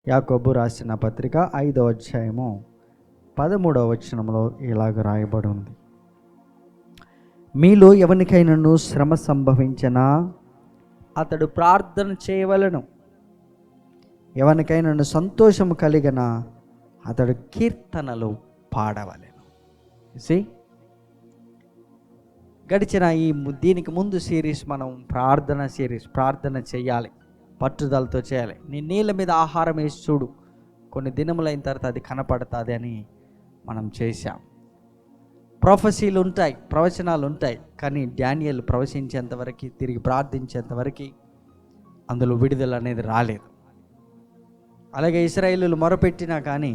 యాకోబు రాసిన పత్రిక 5వ అధ్యాయము 13వ వచనంలో ఇలాగ రాయబడి ఉంది. మీలో ఎవరికైనాను శ్రమ సంభవించినా అతడు ప్రార్థన చేయవలెను. ఎవరికైనాను సంతోషము కలిగిన అతడు కీర్తనలు పాడవలెను. గడిచిన దీనికి ముందు సిరీస్ మనం ప్రార్థన చేయాలి, పట్టుదలతో చేయాలి. నీ నీళ్ళ మీద ఆహారం వేసి చూడు, కొన్ని దినములైన తర్వాత అది కనపడుతుంది అని మనం చేశాం. ప్రొఫెసీలు ఉంటాయి, ప్రవచనాలు ఉంటాయి, కానీ డానియేలు ప్రవచించేంతవరకు, తిరిగి ప్రార్థించేంతవరకు అందులో విడుదల అనేది రాలేదు. అలాగే ఇశ్రాయేలీయులు మొరపెట్టినా కానీ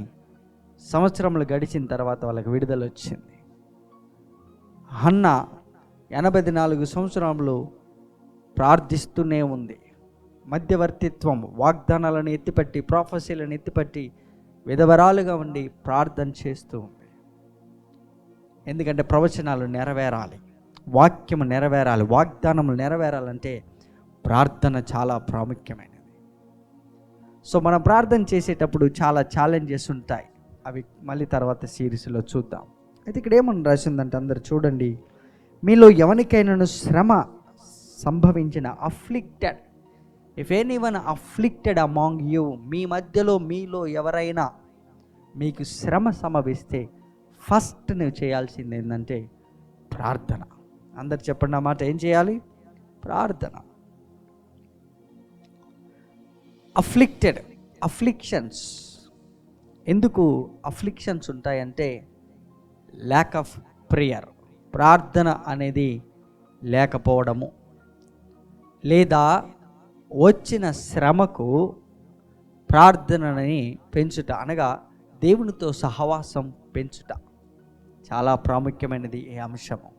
సంవత్సరములు గడిచిన తర్వాత వాళ్ళకి విడుదల వచ్చింది. హన్నా 84 సంవత్సరములు ప్రార్థిస్తూనే ఉంది. మధ్యవర్తిత్వం, వాగ్దానాలను ఎత్తిపట్టి, ప్రొఫెసీలను ఎత్తిపట్టి విధవరాలుగా ఉండి ప్రార్థన చేస్తూ ఉంది. ఎందుకంటే ప్రవచనాలు నెరవేరాలి, వాక్యము నెరవేరాలి, వాగ్దానములు నెరవేరాలంటే ప్రార్థన చాలా ప్రాముఖ్యమైనది. సో మనం ప్రార్థన చేసేటప్పుడు చాలా ఛాలెంజెస్ ఉంటాయి, అవి మళ్ళీ తర్వాత సిరీస్లో చూద్దాం. అయితే ఇక్కడ ఏమని రాసిందంటే, అందరు చూడండి, మీలో ఎవరికైనా శ్రమ సంభవించిన, afflicted, if anyone afflicted among you, మీ మధ్యలో మీలో ఎవరైనా మీకు శ్రమ సంభవిస్తే ఫస్ట్ నువ్వు చేయాల్సింది ఏంటంటే ప్రార్థన. అందరు చెప్పండి ఆ మాట, ఏం చేయాలి? ప్రార్థన. Afflicted, afflictions. ఎందుకు అఫ్లిక్షన్స్ ఉంటాయంటే ల్యాక్ ఆఫ్ ప్రేయర్, ప్రార్థన అనేది లేకపోవడము, లేదా వచ్చిన శ్రమకు ప్రార్థనని పెంచుట, అనగా దేవునితో సహవాసం పెంచుట చాలా ప్రాముఖ్యమైనది ఈ అంశము.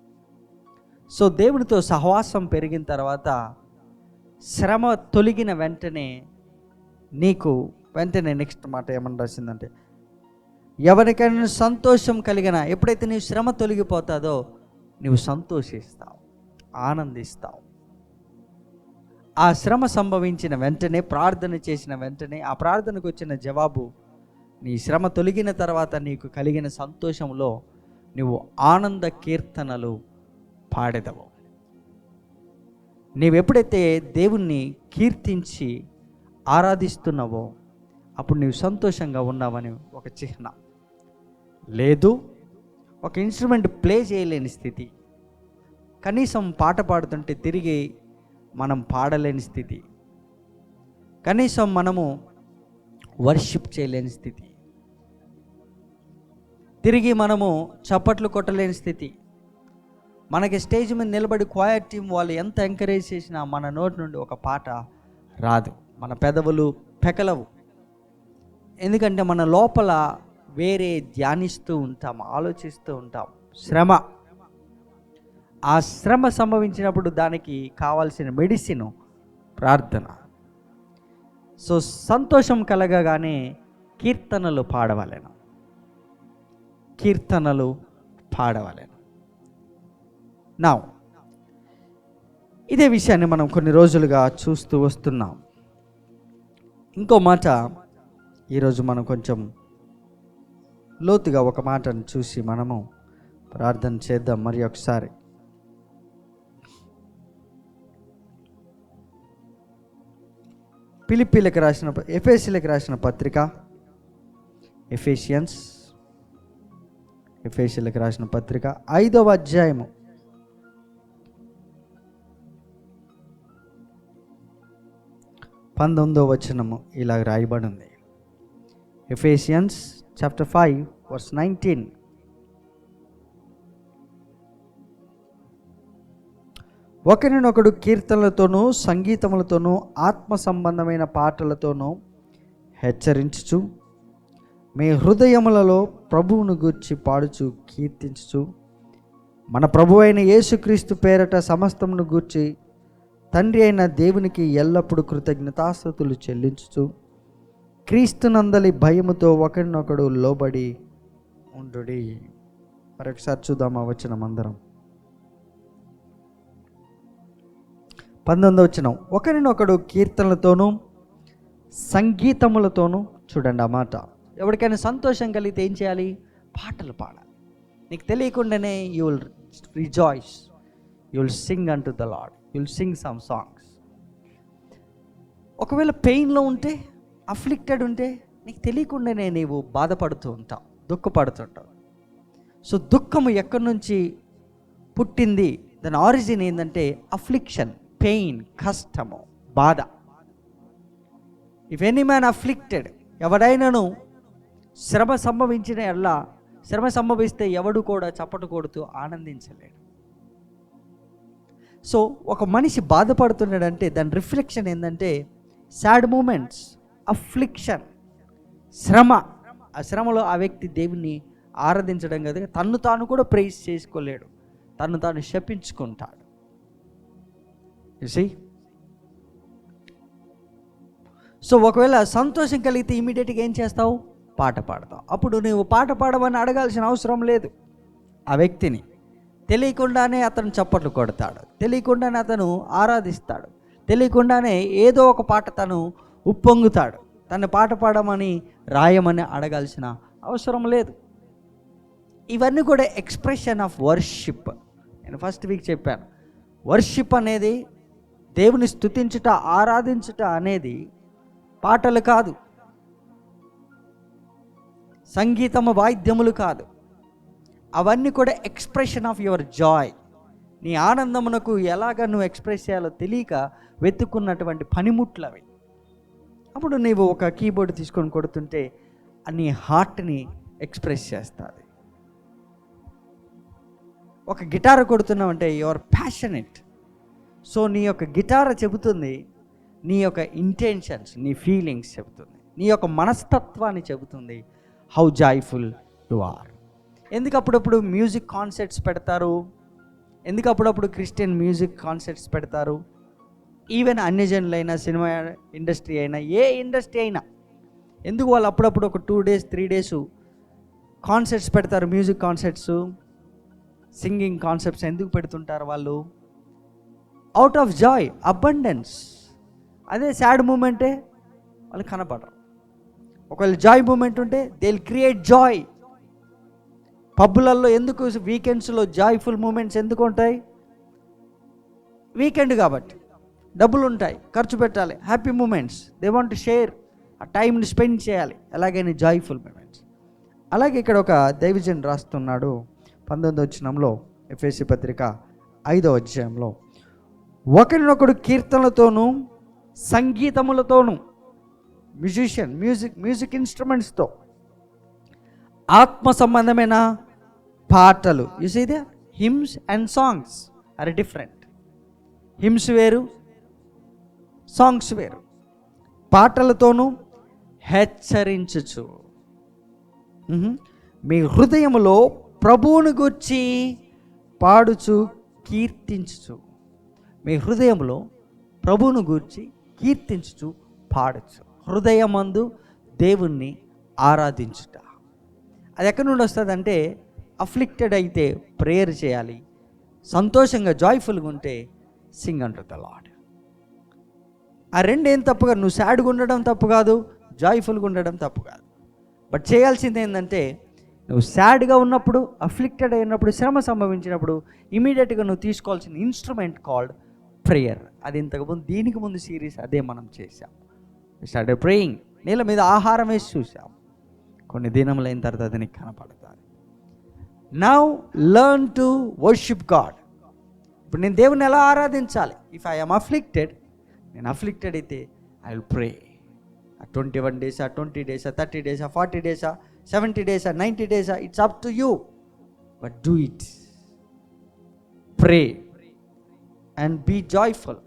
సో దేవునితో సహవాసం పెరిగిన తర్వాత శ్రమ తొలగిన వెంటనే నీకు నెక్స్ట్ మాట ఏమని రాసిందంటే, ఎవరికైనా సంతోషం కలిగిన, ఎప్పుడైతే నీవు శ్రమ తొలగిపోతాదో నీవు సంతోషిస్తావు, ఆనందిస్తావు. ఆ శ్రమ సంభవించిన వెంటనే, ప్రార్థన చేసిన వెంటనే, ఆ ప్రార్థనకు వచ్చిన జవాబు, నీ శ్రమ తొలగిన తర్వాత నీకు కలిగిన సంతోషంలో నువ్వు ఆనంద కీర్తనలు పాడెదవు. నీవెప్పుడైతే దేవుణ్ణి కీర్తించి ఆరాధిస్తున్నావో అప్పుడు నీవు సంతోషంగా ఉన్నావని ఒక చిహ్నం. లేదు, ఒక ఇన్స్ట్రుమెంట్ ప్లే చేయలేని స్థితి, కనీసం పాట పాడుతుంటే తిరిగి మనం పాడలేని స్థితి, కనీసం మనము వర్షిప్ చేయలేని స్థితి, తిరిగి మనము చప్పట్లు కొట్టలేని స్థితి, మనకి స్టేజ్ మీద నిలబడి క్వైర్ టీం వాళ్ళు ఎంత ఎంకరేజ్ చేసినా మన నోటి నుండి ఒక పాట రాదు, మన పెదవులు పెకలవు. ఎందుకంటే మన లోపల వేరే ధ్యానిస్తూ ఉంటాం, ఆలోచిస్తూ ఉంటాం. శ్రమ, ఆ శ్రమ సంభవించినప్పుడు దానికి కావాల్సిన మెడిసిన్ ప్రార్థన. సో సంతోషం కలగగానే కీర్తనలు పాడవలెను, కీర్తనలు పాడవలెను. నా ఇదే విషయాన్ని మనం కొన్ని రోజులుగా చూస్తూ వస్తున్నాం. ఇంకో మాట ఈరోజు మనం కొంచెం లోతుగా ఒక మాటను చూసి మనము ప్రార్థన చేద్దాం మరి ఒకసారి. ఎఫెసీయులకు రాసిన పత్రిక, ఎఫెసీయులకు రాసిన పత్రిక 5వ అధ్యాయము 19వ వచనము ఇలా రాయబడి ఉంది. Ephesians chapter 5 verse 19. ఒకరినొకడు కీర్తనలతోనూ సంగీతములతోనూ ఆత్మ సంబంధమైన పాటలతోనూ హెచ్చరించుచు మీ హృదయములలో ప్రభువును గూర్చి పాడుచు కీర్తించుచు మన ప్రభు అయిన యేసుక్రీస్తు పేరట సమస్తమును గూర్చి తండ్రి అయిన దేవునికి ఎల్లప్పుడూ కృతజ్ఞతాస్తుతులు చెల్లించుచు క్రీస్తునందలి భయముతో ఒకరినొకడు లోబడి ఉండుడి. మరొకసారి చూద్దామా వచనం అందరం. 19వ వచనం, ఒకరినొకడు కీర్తనలతోనూ సంగీతములతోనూ. చూడండి ఆ మాట. ఎవరికైనా సంతోషం కలిగితే ఏం చేయాలి? పాటలు పాడాలి. నీకు తెలియకుండానే you will rejoice, you will sing unto the Lord, you will sing some songs. ఒకవేళ పెయిన్లో ఉంటే, అఫ్లిక్టెడ్ ఉంటే, నీకు తెలియకుండానే నీవు బాధపడుతూ ఉంటావు, దుఃఖపడుతుంటావు. సో దుఃఖము ఎక్కడి నుంచి పుట్టింది? దాని ఆరిజిన్ ఏంటంటే అఫ్లిక్షన్, పెయిన్, కష్టము, బాధ. ఇఫ్ ఎనీ మ్యాన్ అఫ్లిక్టెడ్, ఎవడైనాను శ్రమ సంభవించిన ఎల్లా, శ్రమ సంభవిస్తే ఎవడు కూడా చప్పటు కొడుతూ ఆనందించలేడు. సో ఒక మనిషి బాధపడుతున్నాడంటే దాని రిఫ్లెక్షన్ ఏంటంటే సాడ్ మూమెంట్స్, అఫ్లిక్షన్, శ్రమ. ఆ శ్రమలో ఆ వ్యక్తి దేవుని ఆరాధించడం కదా, తన్ను తాను కూడా ప్రైజ్ చేసుకోలేడు, తన్ను తాను శపించుకుంటాడు. You see. సో ఒకవేళ సంతోషం కలిగితే ఇమీడియట్గా ఏం చేస్తావు? పాట పాడతావు. అప్పుడు నువ్వు పాట పాడమని అడగాల్సిన అవసరం లేదు. ఆ వ్యక్తిని తెలియకుండానే అతను చప్పట్లు కొడతాడు, తెలియకుండానే అతను ఆరాధిస్తాడు, తెలియకుండానే ఏదో ఒక పాట తను ఉప్పొంగుతాడు. తను పాట పాడమని రాయమని అడగాల్సిన అవసరం లేదు. ఇవన్నీ కూడా ఎక్స్ప్రెషన్ ఆఫ్ వర్షిప్. నేను ఫస్ట్ వీక్ చెప్పాను, వర్షిప్ అనేది దేవుని స్తుతించుట, ఆరాధించుట అనేది పాటలు కాదు, సంగీతము వాయిద్యములు కాదు. అవన్నీ కూడా ఎక్స్ప్రెషన్ ఆఫ్ యువర్ జాయ్. నీ ఆనందమునకు ఎలాగ నువ్వు ఎక్స్ప్రెస్ చేయాలో తెలియక వెతుక్కున్నటువంటి పనిముట్లు అవి. అప్పుడు నీవు ఒక కీబోర్డ్ తీసుకొని కొడుతుంటే నీ హార్ట్ని ఎక్స్ప్రెస్ చేస్తుంది. ఒక గిటార్ కొడుతున్నావంటే యువర్ ప్యాషనెట్. సో నీ యొక్క గిటార్ చెబుతుంది నీ యొక్క ఇంటెన్షన్స్, నీ ఫీలింగ్స్ చెబుతుంది, నీ యొక్క మనస్తత్వాన్ని చెబుతుంది, హౌ జాయ్ఫుల్ యు ఆర్. ఎందుకు అప్పుడప్పుడు మ్యూజిక్ కాన్సర్ట్స్ పెడతారు? ఎందుకు అప్పుడప్పుడు క్రిస్టియన్ మ్యూజిక్ కాన్సర్ట్స్ పెడతారు? ఈవెన్ అన్యజనులైనా, సినిమా ఇండస్ట్రీ అయినా, ఏ ఇండస్ట్రీ అయినా ఎందుకు వాళ్ళు అప్పుడప్పుడు ఒక 2 days 3 days కాన్సర్ట్స్ పెడతారు? మ్యూజిక్ కాన్సర్ట్స్, సింగింగ్ కాన్సెప్ట్స్ ఎందుకు పెడుతుంటారు వాళ్ళు? Out of Joy, abundance. అదే సాడ్ మూమెంటే వాళ్ళు కనపడరు. ఒకవేళ జాయ్ మూమెంట్ ఉంటే దే విల్ క్రియేట్ జాయ్. పబ్బులలో ఎందుకు వీకెండ్స్లో జాయ్ఫుల్ మూమెంట్స్ ఎందుకు ఉంటాయి? వీకెండ్ కాబట్టి డబ్బులు ఉంటాయి, ఖర్చు పెట్టాలి, happy moments, they want to share, ఆ టైంని స్పెండ్ చేయాలి, ఎలాగైనా జాయ్ఫుల్ మూమెంట్స్. అలాగే ఇక్కడ ఒక దైవజన్ రాస్తున్నాడు 19వ వచనంలో, ఎఫెసీ పత్రిక 5వ అధ్యాయంలో, ఒకరినొకడు కీర్తనలతోనూ సంగీతములతోనూ, మ్యూజిక్ ఇన్స్ట్రుమెంట్స్తో, ఆత్మ సంబంధమైన పాటలు. You see the hymns and songs are different. Hymns వేరు, సాంగ్స్ వేరు. పాటలతోనూ హెచ్చరించుచు మీ హృదయములో ప్రభువుని గూర్చి పాడుచు కీర్తించుచు. మీ హృదయంలో ప్రభువును గూర్చి కీర్తించుచు పాడచ్చు. హృదయమందు దేవుణ్ణి ఆరాధించుట. అది ఎక్కడి నుండి వస్తుందంటే అఫ్లిక్టెడ్ అయితే ప్రేయర్ చేయాలి, సంతోషంగా జాయ్ఫుల్గా ఉంటే సింగ్ అంటు ద లార్డ్. ఆ రెండేం తప్పు కాదు. నువ్వు సాడ్గా ఉండడం తప్పు కాదు, జాయ్ఫుల్గా ఉండడం తప్పు కాదు. బట్ చేయాల్సింది ఏంటంటే నువ్వు సాడ్గా ఉన్నప్పుడు, అఫ్లిక్టెడ్ అయినప్పుడు, శ్రమ సంభవించినప్పుడు ఇమీడియట్గా నువ్వు తీసుకోవాల్సిన ఇన్స్ట్రుమెంట్ కాల్డ్ ప్రేయర్. అది ఇంతకుముందు, దీనికి ముందు సిరీస్ అదే మనం చేసాం. Started praying. నీళ్ళ మీద ఆహారం వేసి చూసాం. కొన్ని దినములైన తర్వాత అది నీకు కనపడుతుంది. Now learn to worship God. ఇప్పుడు నేను దేవుని ఎలా ఆరాధించాలి? ఇఫ్ ఐ యామ్ అఫ్లిక్టెడ్, నేను అఫ్లిక్టెడ్ అయితే I will pray. 21 days, 20 days, 30 days, 40 days, 70 days, 90 days, it's up to you. But do it. Pray and be joyful.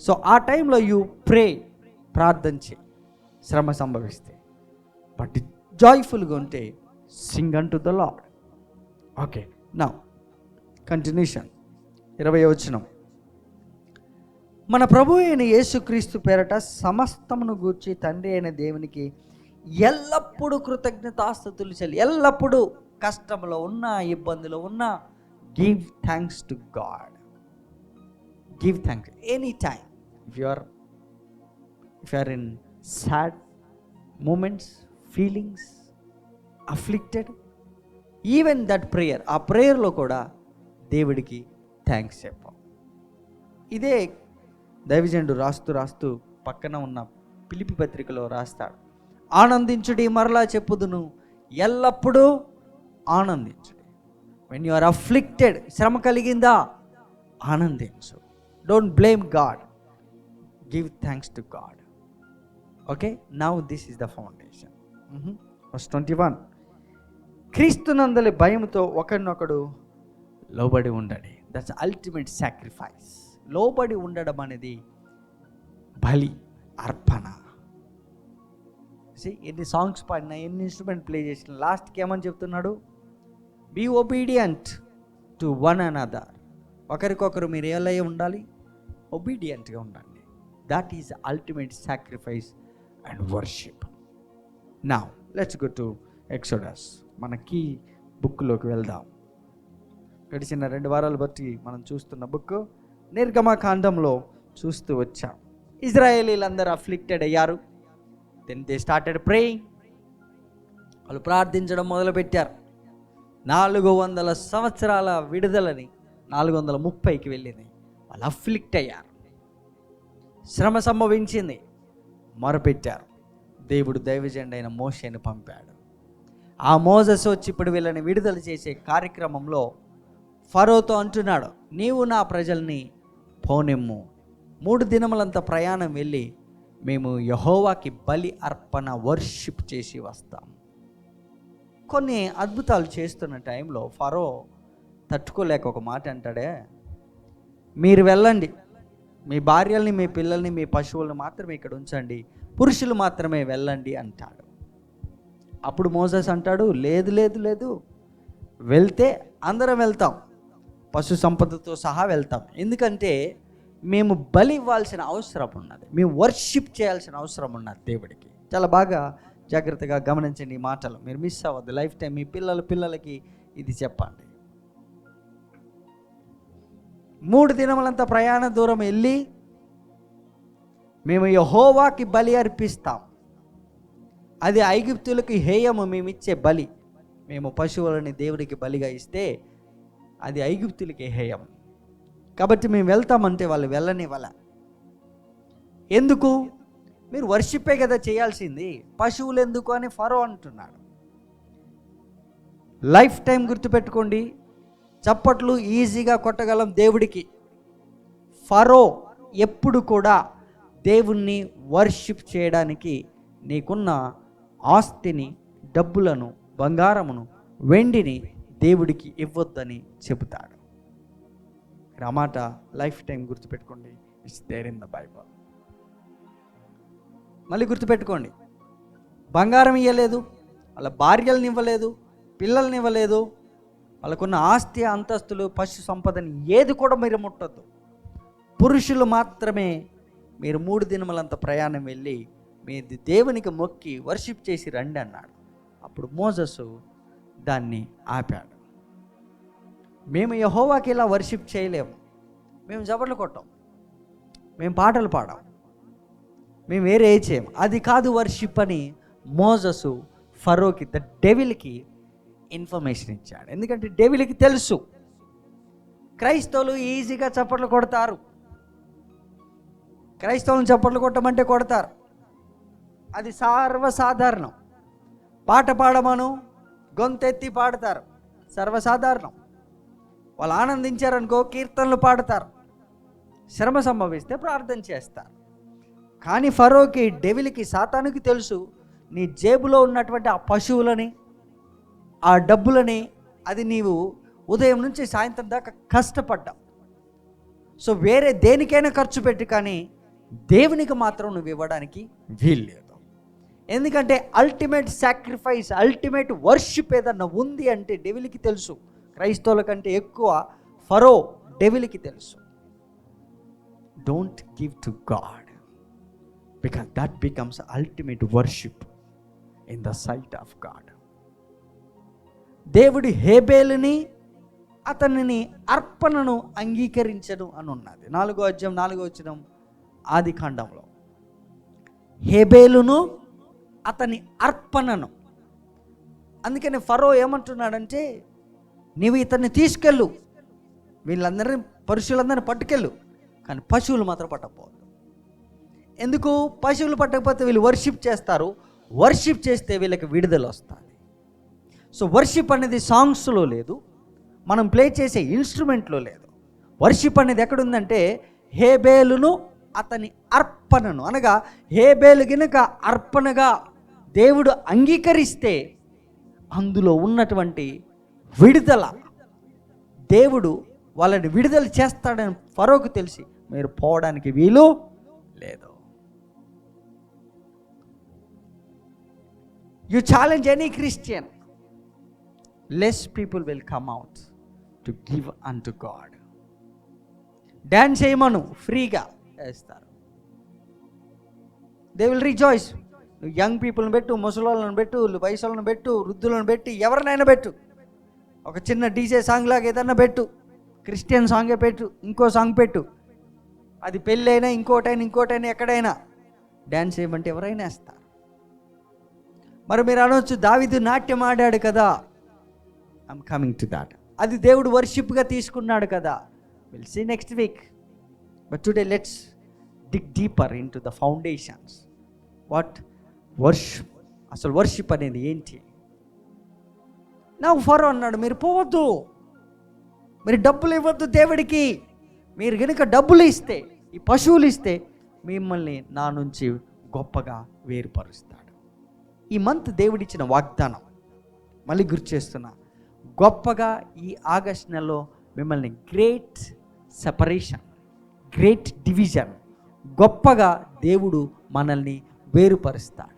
So ఆ టైంలో you pray, ప్రార్థన చేయి శ్రమ సంభవిస్తే. బట్ జాయ్ఫుల్గా ఉంటే sing unto the Lord. Okay, now continuation. 20వ వచనం. మన ప్రభు అయిన యేసుక్రీస్తు పేరట సమస్తమును గూర్చి తండ్రి అయిన దేవునికి ఎల్లప్పుడూ కృతజ్ఞతాస్తుతులు చెల్లి. ఎల్లప్పుడూ కష్టంలో ఉన్నా, ఇబ్బందులో ఉన్నా, give thanks to God. Give thanks any time. If you are if you are in sad moments, feelings, afflicted, even that prayer, ఆ ప్రేయర్లో కూడా దేవుడికి థ్యాంక్స్ చెప్పాం. ఇదే దైవజనుడు రాస్తూ పక్కన ఉన్న ఫిలిప్పీ పత్రికలో రాస్తాడు, ఆనందించుడి, మరలా చెప్పుదును, ఎల్లప్పుడూ ఆనందించుడి. వెన్ యు ఆర్ అఫ్లిక్టెడ్, శ్రమ కలిగిందా, ఆనందించు. Don't blame God, give thanks to God. Okay, now this is the foundation. Verse 21, క్రీస్తునందలి భయముతో ఒకరినొకడు లోబడి ఉండడి. That's ultimate sacrifice. లోబడి ఉండడం అనేది బలి, అర్పణ. ఎన్ని సాంగ్స్ పాడినా, ఎన్ని ఇన్స్ట్రుమెంట్ ప్లే చేసినా, లాస్ట్కి ఏమని చెప్తున్నాడు? Be obedient to one another. ఒకరికొకరు మీరు ఎలా ఉండాలి? ఒబీడియంట్గా ఉండండి. That is ultimate sacrifice and worship. Now let's go to Exodus. మన కీ బుక్లోకి వెళ్దాం. గడిచిన 2 వారాలు బట్టి మనం చూస్తున్న బుక్ నిర్గమకాండంలో చూస్తూ వచ్చాం. ఇజ్రాయేలీలందరూ అఫ్లిక్టెడ్ అయ్యారు. Then they started praying. వాళ్ళు ప్రార్థించడం మొదలుపెట్టారు. 400 సంవత్సరాల విడుదలని 430కి వెళ్ళింది. వాళ్ళు అఫ్లిక్ట్ అయ్యారు. శ్రమ సంభవించింది. మొరపెట్టారు. దేవుడు దైవజనుడైన మోషేని పంపాడు. ఆ మోజెస్ వచ్చి ఇప్పుడు వీళ్ళని విడుదల చేసే కార్యక్రమంలో ఫరోతో అంటున్నాడు, నీవు నా ప్రజల్ని పోనిమ్ము, 3 దినములంత ప్రయాణం వెళ్ళి మేము యెహోవాకి బలి అర్పణ వర్షిప్ చేసి వస్తాం. కొన్ని అద్భుతాలు చేస్తున్న టైంలో ఫరో తట్టుకోలేక ఒక మాట అంటాడే, మీరు వెళ్ళండి, మీ భార్యల్ని, మీ పిల్లల్ని, మీ పశువులను మాత్రమే ఇక్కడ ఉంచండి, పురుషులు మాత్రమే వెళ్ళండి అంటాడు. అప్పుడు మోసెస్ అంటాడు, లేదు లేదు లేదు, వెళ్తే అందరం వెళ్తాం, పశు సంపదతో సహా వెళ్తాం. ఎందుకంటే మేము బలి ఇవ్వాల్సిన అవసరం ఉన్నది, మేము వర్షిప్ చేయాల్సిన అవసరం ఉన్నది దేవుడికి. చాలా బాగా జాగ్రత్తగా గమనించండి ఈ మాటలు, మీరు మిస్ అవ్వద్దు. లైఫ్ టైం మీ పిల్లలకి ఇది చెప్పండి. 3 దినములంత ప్రయాణ దూరం వెళ్ళి మేము యెహోవాకి బలి అర్పిస్తాం. అది ఐగుప్తులకి హేయము, మేమిచ్చే బలి. మేము పశువులని దేవుడికి బలిగా ఇస్తే అది ఐగుప్తులకి హేయం. కాబట్టి మేము వెళ్తామంటే వాళ్ళు వెళ్ళనివ్వాల. ఎందుకు? మీరు వర్షిప్పే కదా చేయాల్సింది, పశువులు ఎందుకు అని ఫరో అంటున్నాడు. లైఫ్ టైం గుర్తుపెట్టుకోండి, చప్పట్లు ఈజీగా కొట్టగలం దేవుడికి. ఫరో ఎప్పుడు కూడా దేవుణ్ణి వర్షిప్ చేయడానికి నీకున్న ఆస్తిని, డబ్బులను, బంగారమును, వెండిని దేవుడికి ఇవ్వొద్దని చెబుతాడు. ఆ మాట లైఫ్ టైం గుర్తుపెట్టుకోండి. It's there in the Bible. మళ్ళీ గుర్తుపెట్టుకోండి, బంగారం ఇవ్వలేదు, వాళ్ళ భార్యలను ఇవ్వలేదు, పిల్లల్ని ఇవ్వలేదు, వాళ్ళకున్న ఆస్తి, అంతస్తులు, పశు సంపదని ఏది కూడా మీరు ముట్టొద్దు. పురుషులు మాత్రమే మీరు 3 దినములంత ప్రయాణం వెళ్ళి మీరు దేవునికి మొక్కి వర్షిప్ చేసి రండి అన్నాడు. అప్పుడు మోసెసు దాన్ని ఆపాడు. మేము యెహోవాకి ఇలా వర్షిప్ చేయలేము, మేము జబర్లు కొట్టాం, మేము పాటలు పాడాం, మేము వేరే చేయము, అది కాదు వర్షిప్ అని మోసెసు ఫరోకి, ద డెవిల్కి ఇన్ఫర్మేషన్ ఇచ్చాడు. ఎందుకంటే డెవిల్కి తెలుసు క్రైస్తవులు ఈజీగా చప్పట్లు కొడతారు, క్రైస్తవులను చప్పట్లు కొట్టమంటే కొడతారు, అది సర్వసాధారణం. పాట పాడమను గొంతెత్తి పాడతారు, సర్వసాధారణం. వాళ్ళు ఆనందించారనుకో కీర్తనలు పాడతారు, శ్రమ సంభవిస్తే ప్రార్థన చేస్తారు. కానీ ఫరోకి, డెవిల్కి, సాతానుకి తెలుసు నీ జేబులో ఉన్నటువంటి ఆ పశువులని, ఆ డబ్బులని, అది నీవు ఉదయం నుంచి సాయంత్రం దాకా కష్టపడ్డావు. సో వేరే దేనికైనా ఖర్చు పెట్టి, కానీ దేవునికి మాత్రం నువ్వు ఇవ్వడానికి వీల్లేదు. ఎందుకంటే అల్టిమేట్ సాక్రిఫైస్, అల్టిమేట్ వర్షిప్ ఏదన్నా ఉంది అంటే డెవిల్కి తెలుసు. క్రైస్తవుల కంటే ఎక్కువ ఫరో డెవిల్కి తెలుసు. Don't give to God because that becomes ultimate worship in the sight of God. దేవుడు హేబేలుని, అతనిని అర్పణను అంగీకరించను అని ఉన్నది. 4వ అధ్యాయం 4వ వచనం ఆది కాండంలో. హేబేలును అతని అర్పణను. అందుకని ఫరో ఏమంటున్నాడంటే, నీవు ఇతన్ని తీసుకెళ్ళు, వీళ్ళందరినీ పశువులందరినీ పట్టుకెళ్ళు, కానీ పశువులు మాత్రం పట్టకపోవద్దు. ఎందుకు? పశువులు పట్టకపోతే వీళ్ళు వర్షిప్ చేస్తారు, వర్షిప్ చేస్తే వీళ్ళకి విడుదల వస్తుంది. సో వర్షిప్ అనేది సాంగ్స్లో లేదు, మనం ప్లే చేసే ఇన్స్ట్రుమెంట్లో లేదు. వర్షిప్ అనేది ఎక్కడుందంటే హేబేలును అతని అర్పణను, అనగా హేబేలు గినక అర్పణగా దేవుడు అంగీకరిస్తే అందులో ఉన్నటువంటి విడుదల, దేవుడు వాళ్ళని విడుదల చేస్తాడని ఫరోకు తెలిసి మీరు పోవడానికి వీలు లేదు. You challenge any Christian, less people will come out to give unto God. Dance చేయమను, ఫ్రీగా వేస్తారు. They will rejoice. నువ్వు యంగ్ పీపుల్ని పెట్టు, ముసలోళ్ళని పెట్టు, వయసులను పెట్టు, వృద్ధులను పెట్టి, ఎవరినైనా పెట్టు, ఒక చిన్న డీజే సాంగ్ లాగా ఏదన్నా పెట్టు, క్రిస్టియన్ సాంగే పెట్టు, ఇంకో సాంగ్ పెట్టు, అది పెళ్ళి అయినా ఇంకోటైనా ఎక్కడైనా డ్యాన్స్ చేయమంటే ఎవరైనా వేస్తారు. మరి మీరు అనవచ్చు, దావీదు నాట్యం ఆడాడు కదా, ఐఎమ్ కమింగ్ టు దాట్. అది దేవుడు వర్షిప్గా తీసుకున్నాడు కదా, will see next week. But today let's dig deeper into the foundations. What worship, అసలు వర్షిప్ అనేది ఏంటి? నాకు ఫరో అన్నాడు, మీరు పోవద్దు, మీరు డబ్బులు ఇవ్వద్దు దేవుడికి. మీరు కనుక డబ్బులు ఇస్తే, ఈ పశువులు ఇస్తే మిమ్మల్ని నా నుంచి గొప్పగా వేరుపరుస్తాడు. ఈ మంత్ దేవుడిచ్చిన వాగ్దానం మళ్ళీ గుర్తు చేస్తున్నా, గొప్పగా ఈ ఆగస్ట్ నెలలో మిమ్మల్ని గ్రేట్ సెపరేషన్, గ్రేట్ డివిజన్, గొప్పగా దేవుడు మనల్ని వేరుపరుస్తాడు.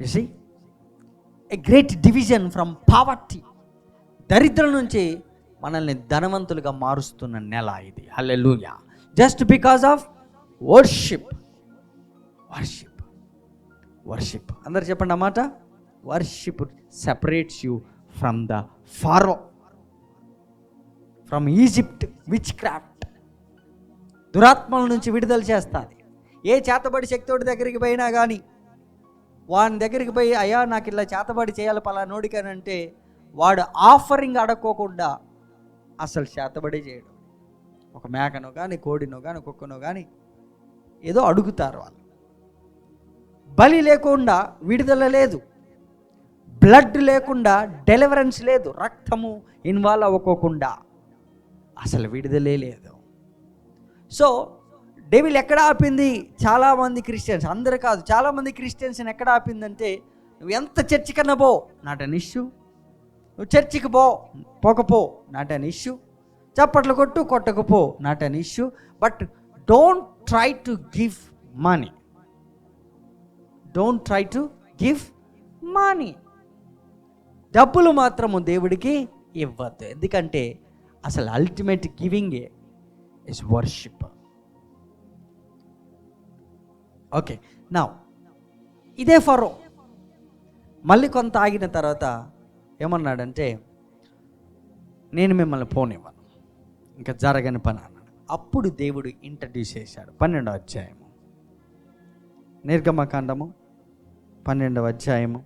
You see, a great division from poverty, దరిద్రం నుంచి మనల్ని ధనవంతులుగా మారుస్తున్న నెల ఇది. Hallelujah. Just because of worship. Worship, worship. అందరు చెప్పండి అన్నమాట. Worship separates you from the Pharaoh, from Egypt, witchcraft. దురాత్మల నుంచి విడుదల చేస్తుంది. ఏ చేతబడి శక్తివాడి దగ్గరికి పోయినా కానీ, వాని దగ్గరికి పోయి అయ్యా నాకు ఇలా చేతబడి చేయాలి పలానోడికనంటే, వాడు ఆఫరింగ్ అడక్కోకుండా అసలు చేతబడి చేయడు. ఒక మేకనో కానీ, కోడినో కానీ, కుక్కనో కానీ ఏదో అడుగుతారు వాళ్ళు. బలి లేకుండా విడుదల లేదు, బ్లడ్ లేకుండా డెలివరెన్స్ లేదు, రక్తము ఇన్వాల్వ్ అవ్వకోకుండా అసలు విడుదలే లేదు. సో డెవిల్ ఎక్కడ ఆపింది? చాలామంది క్రిస్టియన్స్, అందరూ కాదు, చాలామంది క్రిస్టియన్స్ని ఎక్కడ ఆపిందంటే, నువ్వు ఎంత చర్చి కన్నా పో, నాట్ అన్ ఇష్యూ. నువ్వు చర్చికి పోకపో, నాట్ అన్ ఇష్యూ. చప్పట్లు కొట్టకపో, not an issue. But don't try to give money. Don't try to give money. డబ్బులు మాత్రము దేవుడికి ఇవ్వద్దు. ఎందుకంటే అసలు అల్టిమేట్ గివింగే is worship. ఓకే, నౌ ఇదే ఫరో మళ్ళీ కొంత ఆగిన తర్వాత ఏమన్నాడంటే, నేను మిమ్మల్ని పోనివ్వను, ఇంకా జరగని పని అన్నాడు. అప్పుడు దేవుడు ఇంట్రడ్యూస్ చేశాడు. 12వ అధ్యాయము, నిర్గమకాండము 12వ అధ్యాయము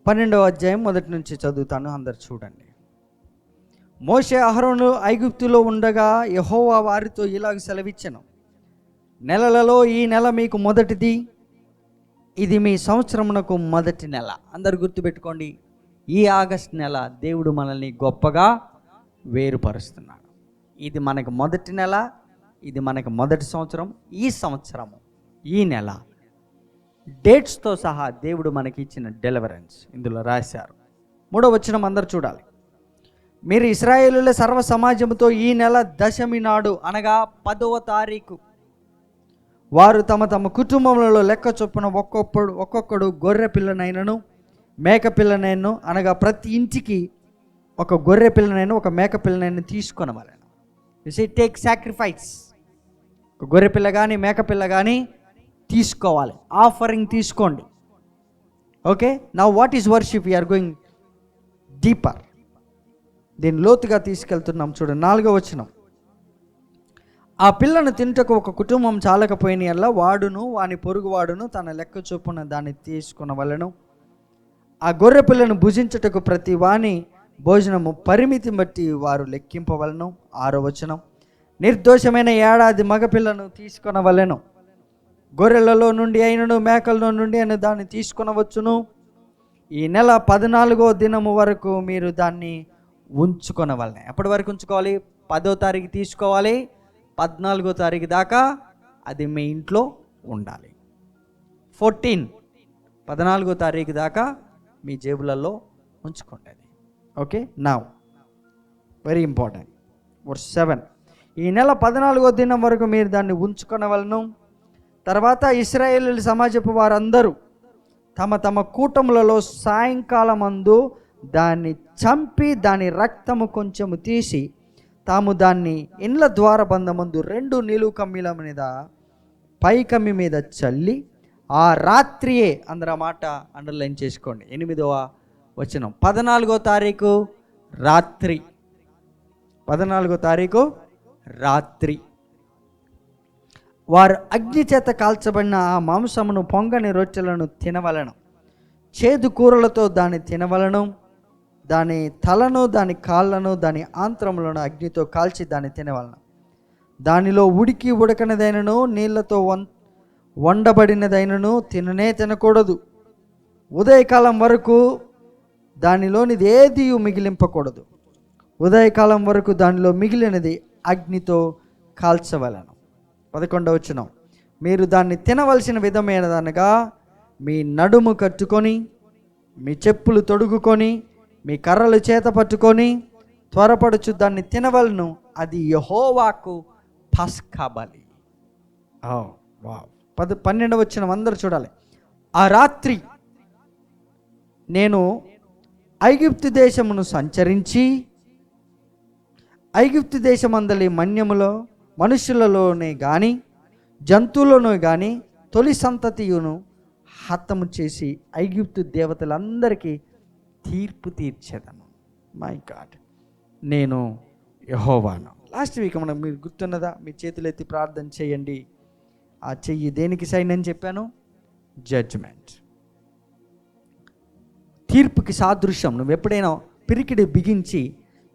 12వ అధ్యాయం మొదటి నుంచి చదువుతాను, అందరు చూడండి. మోషే అహరోను ఐగుప్తులో ఉండగా యెహోవా వారితో ఇలాగ సెలవిచ్చెను, నెలలలో ఈ నెల మీకు మొదటిది, ఇది మీ సంవత్సరమునకు మొదటి నెల. అందరు గుర్తుపెట్టుకోండి, ఈ ఆగస్ట్ నెల దేవుడు మనల్ని గొప్పగా వేరుపరుస్తున్నాడు. ఇది మనకు మొదటి నెల, ఇది మనకు మొదటి సంవత్సరం. ఈ సంవత్సరము, ఈ నెల డేట్స్తో సహా దేవుడు మనకి ఇచ్చిన డెలివరెన్స్ ఇందులో రాశారు. 3వ వచనం అందరు చూడాలి. మీరు ఇశ్రాయేలుల సర్వ సమాజముతో ఈ నెల దశమి నాడు, అనగా 10వ తారీఖు, వారు తమ తమ కుటుంబములలో లెక్క చొప్పున ఒక్కొక్కడు గొర్రె పిల్లనైనను మేక పిల్లనైనను, అనగా ప్రతి ఇంటికి ఒక గొర్రె పిల్లనైనా ఒక మేక పిల్లనైనా తీసుకొనవలెను. You say take sacrifice. గొర్రె పిల్ల కానీ మేకపిల్ల కానీ తీసుకోవాలి, ఆఫరింగ్ తీసుకోండి. Okay, now what is worship? We are going deeper. దీన్ని లోతుగా తీసుకెళ్తున్నాం. చూడండి 4వ వచనం. ఆ పిల్లను తింటకు ఒక కుటుంబం చాలకపోయిన యెడల వాడును వాని పొరుగువాడును తన లెక్క చొప్పున దాన్ని తీసుకొనవలెను. ఆ గొర్రె పిల్లను భుజించుటకు ప్రతి వాని భోజనము పరిమితిని బట్టి వారు లెక్కింపవలను. 6వ వచనం. నిర్దోషమైన ఏడాది మగపిల్లను తీసుకొనవలెను. గొర్రెలలో నుండి అయినను మేకలలో నుండి అయిన దాన్ని తీసుకొనవచ్చును. ఈ నెల 14వ దినము వరకు మీరు దాన్ని ఉంచుకొనవలెను. ఎప్పటి వరకు ఉంచుకోవాలి? 10వ తారీఖు తీసుకోవాలి, 14వ తారీఖు దాకా అది మీ ఇంట్లో ఉండాలి. 14వ తారీఖు దాకా మీ జేబులలో ఉంచుకోండి. Okay, now very important verse 7. ఈ నెల 14వ దినం వరకు మీరు దాన్ని ఉంచుకొనవలను. తర్వాత ఇశ్రాయేలు సమాజపు వారందరూ తమ తమ కూటములలో సాయంకాలమందు దాన్ని చంపి దాని రక్తము కొంచెము తీసి తాము దాన్ని ఇండ్ల ద్వారబంధమందు 2 నిలువు కమ్మీల మీద పై కమ్మి మీద చల్లి ఆ రాత్రియే, అందరూ ఆ మాట అండర్లైన్ చేసుకోండి, 8వ వచనం, 14వ తారీఖు రాత్రి, 14వ తారీఖు రాత్రి వారు అగ్ని చేత కాల్చబడిన ఆ మాంసమును పొంగని రొట్టెలను తినవలను. చేదు కూరలతో దాన్ని తినవలను. దాని తలను దాని కాళ్ళను దాని ఆంత్రములను అగ్నితో కాల్చి దాన్ని తినవలను. దానిలో ఉడికి ఉడకనిదైనను నీళ్లతో వండబడినదైనను తినకూడదు. ఉదయకాలం వరకు దానిలోనిది ఏది మిగిలింపకూడదు. ఉదయకాలం వరకు దానిలో మిగిలినది అగ్నితో కాల్చవలను. 11వ వచనం. మీరు దాన్ని తినవలసిన విధమైనదనగా మీ నడుము కట్టుకొని మీ చెప్పులు తొడుగుకొని మీ కర్రలు చేత పట్టుకొని త్వరపడుచు దాన్ని తినవలను. అది యెహోవాకు పస్కా బలి. 12వ వచనం అందరూ చూడాలి. ఆ రాత్రి నేను ఐగుప్తు దేశమును సంచరించి ఐగుప్తు దేశమందలి మన్యములో మనుషులలోనే కానీ జంతువులను కానీ తొలి సంతతియును హతము చేసి ఐగుప్తు దేవతలందరికీ తీర్పు తీర్చేదను. మై గాడ్, నేను యెహోవాను. లాస్ట్ వీక్ మనకు మీరు గుర్తున్నదా? మీ చేతులెత్తి ప్రార్థన చేయండి. ఆ చెయ్యి దేనికి సైన్ అని చెప్పాను? జడ్జ్మెంట్, తీర్పుకి సాదృశ్యం. నువ్వు ఎప్పుడైనా పిరికిడి బిగించి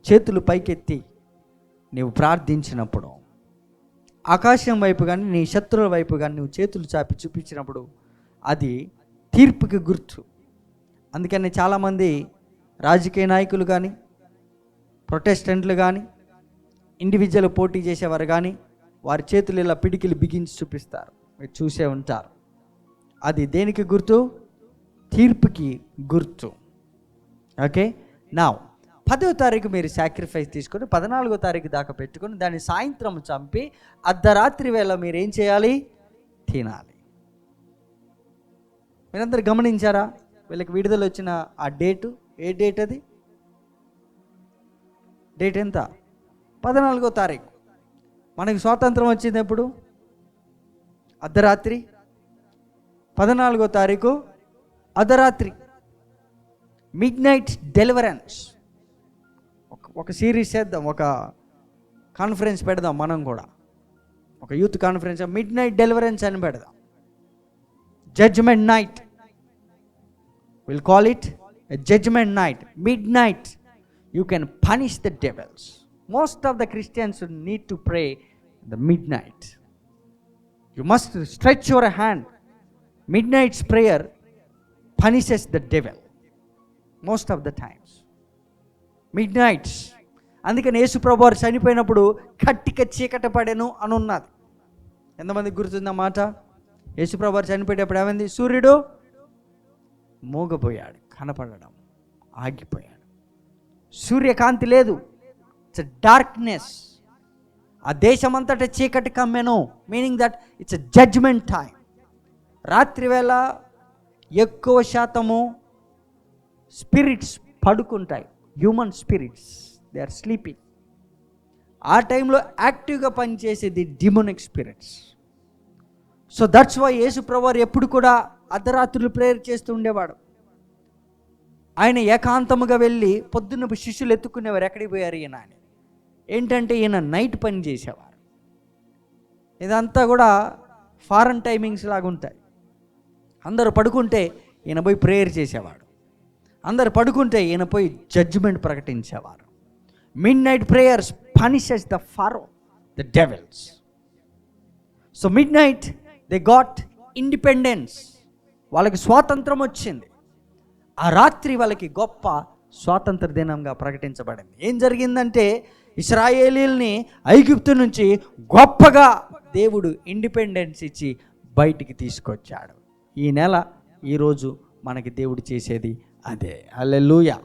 చేతులు పైకెత్తి నీవు ప్రార్థించినప్పుడు, ఆకాశం వైపు కానీ నీ శత్రువుల వైపు కానీ నువ్వు చేతులు చాపి చూపించినప్పుడు అది తీర్పుకి గుర్తు. అందుకని చాలామంది రాజకీయ నాయకులు కానీ ప్రొటెస్టెంట్లు కానీ ఇండివిజువల్ పోటీ చేసేవారు కానీ వారి చేతులు ఇలా పిడికిలు బిగించి చూపిస్తారు, మీరు చూసే ఉంటారు. అది దేనికి గుర్తు? తీర్పుకి గుర్తు. ఓకే, నా 10వ తారీఖు మీరు సాక్రిఫైస్ తీసుకొని 14వ తారీఖు దాకా పెట్టుకొని దాన్ని సాయంత్రం చంపి అర్ధరాత్రి వేళ మీరు ఏం చేయాలి? తినాలి. మీరందరూ గమనించారా? వీళ్ళకి విడుదల వచ్చిన ఆ డేటు, ఏ డేట్ అది? డేట్ ఎంత? 14వ తారీఖు. మనకి స్వాతంత్రం వచ్చింది ఎప్పుడు? అర్ధరాత్రి. 14వ తారీఖు అర్ధరాత్రి, మిడ్ నైట్ డెలివరెన్స్. ఒక సిరీస్ చేద్దాం, ఒక కాన్ఫరెన్స్ పెడదాం మనం కూడా, ఒక youth conference, midnight deliverance అని పెడదాం. Judgement night, will call it judgement night. Midnight you can punish the devils. Most of the Christians need to pray the midnight. You must stretch your hand. Midnights prayer punishes the devil most of the times. Midnights. అందుకని యేసు ప్రభువు వారు చనిపోయినప్పుడు కట్టిక చీకట పడెను అని ఉన్నది. ఎంతమందికి గుర్తుందా మాట? యేసు ప్రభువు వారు చనిపోయేటప్పుడు ఏమైంది? సూర్యుడు మూగపోయాడు, కనపడడం ఆగిపోయాడు. సూర్యకాంతి లేదు, ఇట్స్ డార్క్నెస్. ఆ దేశమంతటా చీకటి కమ్మెను, meaning that it's judgement time. రాత్రి వేళ ఎక్కువ శాతము స్పిరిట్స్ పడుకుంటాయి. Human spirits, they are sleeping. ఆ టైంలో యాక్టివ్గా పనిచేసేది demonic spirits. So that's why Yesu ప్రభువారు ఎప్పుడు కూడా అర్ధరాత్రులు ప్రేయర్ చేస్తూ ఉండేవాడు. ఆయన ఏకాంతముగా వెళ్ళి పొద్దున్న శిష్యులు ఎత్తుకునేవారు, ఎక్కడికి పోయారు ఈయన అని. ఏంటంటే ఈయన నైట్ పని చేసేవారు. ఇదంతా కూడా ఫారెన్ టైమింగ్స్ లాగా ఉంటాయి. అందరూ పడుకుంటే ఈయన పోయి ప్రేయర్ చేసేవాడు, అందరు పడుకుంటే ఈయన పోయి జడ్జిమెంట్ ప్రకటించేవారు. Midnight prayers punishes the Pharaoh, the devils. So midnight they got independence, వాళ్ళకి స్వాతంత్రం వచ్చింది. ఆ రాత్రి వాళ్ళకి గొప్ప స్వాతంత్ర దినంగా ప్రకటించబడింది. ఏం జరిగిందంటే ఇశ్రాయేలీల్ని ఐగుప్తు నుంచి గొప్పగా దేవుడు ఇండిపెండెన్స్ ఇచ్చి బయటికి తీసుకొచ్చాడు. ఈ నెల ఈరోజు మనకి దేవుడు చేసేది అదే. Hallelujah.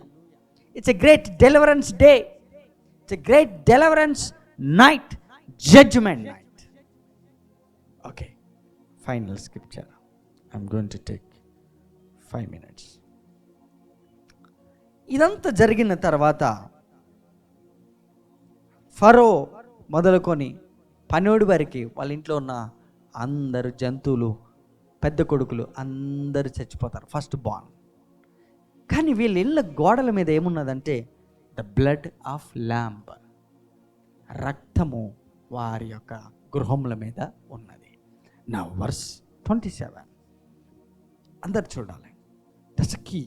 It's a great deliverance day, it's a great deliverance night, judgement night. Okay, final scripture. I'm going to take 5 minutes. ఇదంతా జరిగిన తర్వాత ఫరో మొదలుకొని పనోడి వరకు వాళ్ళ ఇంట్లో ఉన్న అందరు జంతువులు, పెద్ద కొడుకులు అందరూ చచ్చిపోతారు, ఫస్ట్ బార్న్. కానీ వీళ్ళ ఇళ్ళ గోడల మీద ఏమున్నదంటే ద బ్లడ్ ఆఫ్ ల్యాంబ్, రక్తము వారి యొక్క గృహముల మీద ఉన్నది. నా వర్స్ 27 అందరు చూడాలి, దట్స్ కీ.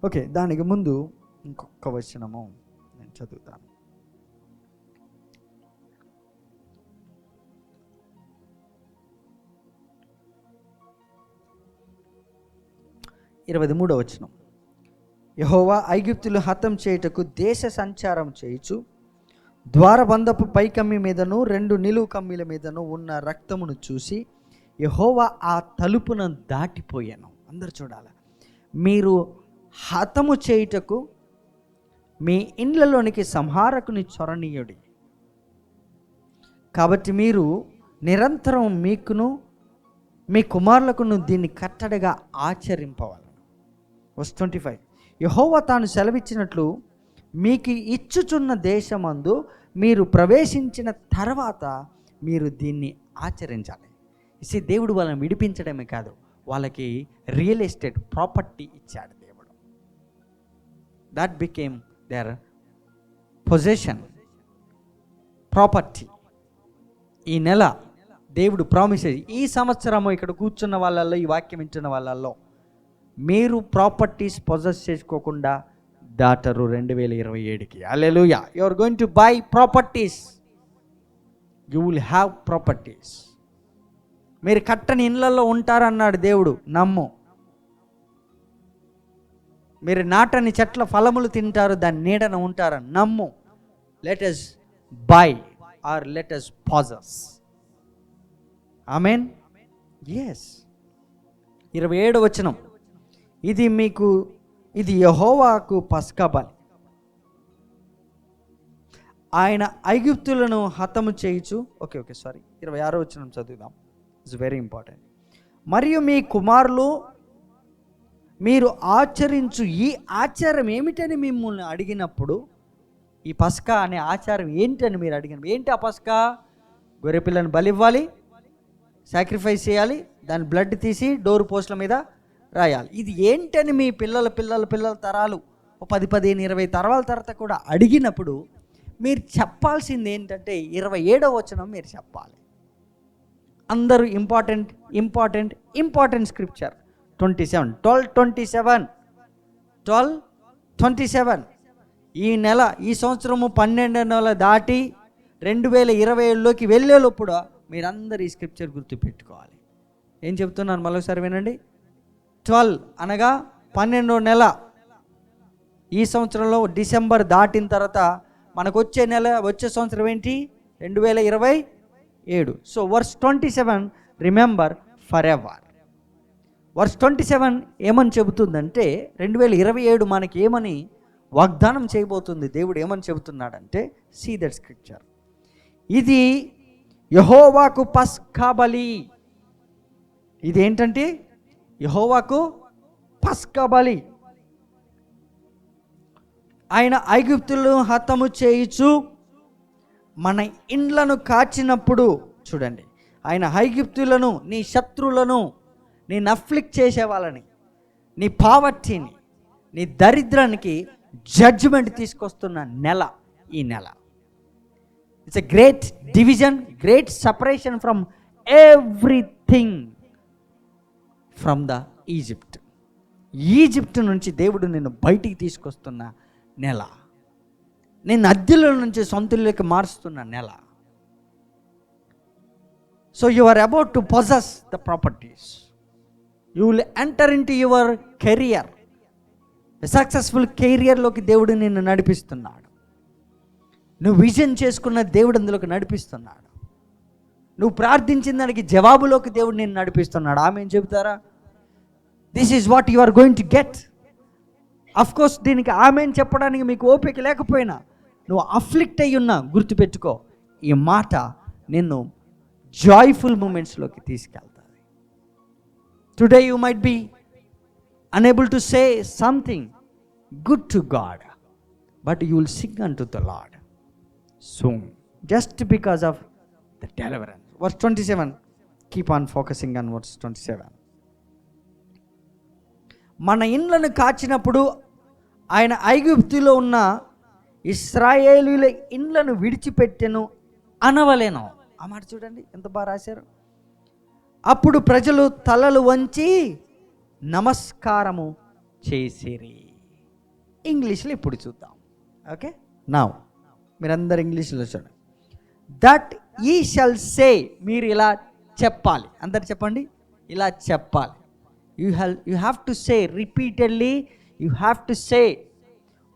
ఓకే, దానికి ముందు ఇంకొక వచనము నేను చదువుతాను. ఇరవై 23వ వచనం. యెహోవా ఐగుప్తులు హతం చేయుటకు దేశ సంచారం చేయుచు ద్వారబంధపు పైకమ్మి మీదను 2 నిలువు కమ్మీల మీదను ఉన్న రక్తమును చూసి యెహోవా ఆ తలుపును దాటిపోయాను. అందరు చూడాలి. మీరు హతము చేయుటకు మీ ఇండ్లలోనికి సంహారకుని చొరనీయుడి, కాబట్టి మీరు నిరంతరం మీకును మీ కుమారులకును దీన్ని కట్టడిగా ఆచరింపవాలి. వర్స్ 25. యెహోవా తాను సెలవిచ్చినట్లు మీకు ఇచ్చుచున్న దేశమందు మీరు ప్రవేశించిన తర్వాత మీరు దీన్ని ఆచరించాలి. దేవుడు వాళ్ళని విడిపించడమే కాదు, వాళ్ళకి రియల్ ఎస్టేట్ ప్రాపర్టీ ఇచ్చాడు దేవుడు. That became their possession, property. ఈ నెల దేవుడు ప్రామిస్, ఈ సంవత్సరము ఇక్కడ కూర్చున్న వాళ్ళల్లో, ఈ వాక్యం వింటున్న వాళ్ళల్లో మీరు ప్రాపర్టీస్ పొజెస్ చేసుకోకుండా దాటరు 2027కి. Hallelujah. You are going to buy properties, you will have properties. మీరు కట్టని ఇళ్ళల్లో ఉంటారన్నాడు దేవుడు, నమ్ము. మీరు నాటని చెట్ల ఫలములు తింటారు, దాని నీడన ఉంటారు, నమ్ము. Let us buy or let us possess. Amen. yes. 27వ వచనం. ఇది యెహోవాకు పస్కా బలి. ఆయన ఐగుప్తులను హతము చేయుచు. ఓకే 26వ వచనం చదువుదాం. It's very important. మరియు మీ కుమారులు మీరు ఆచరించు ఈ ఆచారం ఏమిటని మిమ్మల్ని అడిగినప్పుడు, ఈ పస్కా అనే ఆచారం ఏంటని మీరు అడిగినప్పుడు, ఏంటి ఆ పస్కా? గొర్రెపిల్లని బలి ఇవ్వాలి, సాక్రిఫైస్ చేయాలి, దాని బ్లడ్ తీసి డోర్ పోస్టుల మీద రాయాలి. ఇది ఏంటని మీ పిల్లల తరాలు 10, 15, 20 తరాల తర్వాత కూడా అడిగినప్పుడు మీరు చెప్పాల్సింది ఏంటంటే 27వ వచనం మీరు చెప్పాలి. అందరూ ఇంపార్టెంట్ స్క్రిప్చర్ 12:27 ఈ నెల, ఈ సంవత్సరము 12వ నెల దాటి 2027లోకి వెళ్ళేటప్పుడు మీరందరూ ఈ స్క్రిప్చర్ గుర్తుపెట్టుకోవాలి. ఏం చెప్తున్నాను మరోసారి వినండి. 12 అనగా 12వ నెల. ఈ సంవత్సరంలో డిసెంబర్ దాటిన తర్వాత మనకు వచ్చే సంవత్సరం ఏంటి? 2027. So verse 27 remember forever. Verse 27 ఏమని చెబుతుందంటే 2027 మనకి ఏమని వాగ్దానం చేయబోతుంది. దేవుడు ఏమని చెబుతున్నాడంటే, సీ దట్ స్క్రిప్చర్. ఇది యెహోవాకు పస్కా బలి. ఇది ఏంటంటే యెహోవాకు పస్కా బలి. ఆయన ఐగుప్తులను హతము చేయుచు మన ఇండ్లను కాచినప్పుడు, చూడండి, ఆయన ఐగుప్తులను, నీ శత్రువులను, నేను అఫ్లిక్ట్ చేసే వాళ్ళని, నీ పావర్టీని, నీ దరిద్రానికి జడ్జిమెంట్ తీసుకొస్తున్న నెల ఈ నెల. It's a great division, great separation from everything from the Egypt నుంచి దేవుడు నిన్ను బయటికి తీసుకొస్తున్న నెల, నేను అద్దెల నుంచి సొంతలోకి మారుస్తున్న నెల. So you are about to possess the properties. You will enter in to your career. Successful కెరియర్లోకి దేవుడు నిన్ను నడిపిస్తున్నాడు. నువ్వు విజన్ చేసుకున్న దేవుడు అందులోకి నడిపిస్తున్నాడు. నువ్వు ప్రార్థించిన దానికి జవాబులోకి దేవుడు నిన్ను నడిపిస్తున్నాడు. ఆమేన్ చెబుతారా? This is what you are going to get. Of course దీనికి ఆమేన్ చెప్పడానికి మీకు ఓపిక లేకపోయినా, నువ్వు అఫ్లిక్ట్ అయ్యి ఉన్నా, గుర్తుపెట్టుకో, ఈ మాట నిన్ను జాయ్ఫుల్ మూమెంట్స్లోకి తీసుకెళ్తుంది. Today you might be unable to say something good to God, but you will sing unto the Lord soon, just because of the deliverance. Verse 27, keep on focusing on verse 27. మన ఇండ్లను కాచినప్పుడు ఆయన ఐగుప్తులో ఉన్న ఇశ్రాయేలీయుల ఇండ్లను విడిచిపెట్టెను అనవలేను. ఆ మాట చూడండి ఎంత బాగా రాశారు. అప్పుడు ప్రజలు తలలు వంచి నమస్కారము చేసిరి. ఇంగ్లీష్లో ఇప్పుడు చూద్దాం. ఓకే, నౌ మీరందరు ఇంగ్లీష్లో చూడండి. దట్ ఈ షల్ సే, మీరు ఇలా చెప్పాలి. అందరు చెప్పండి, ఇలా చెప్పాలి. You have to say repeatedly. You have to say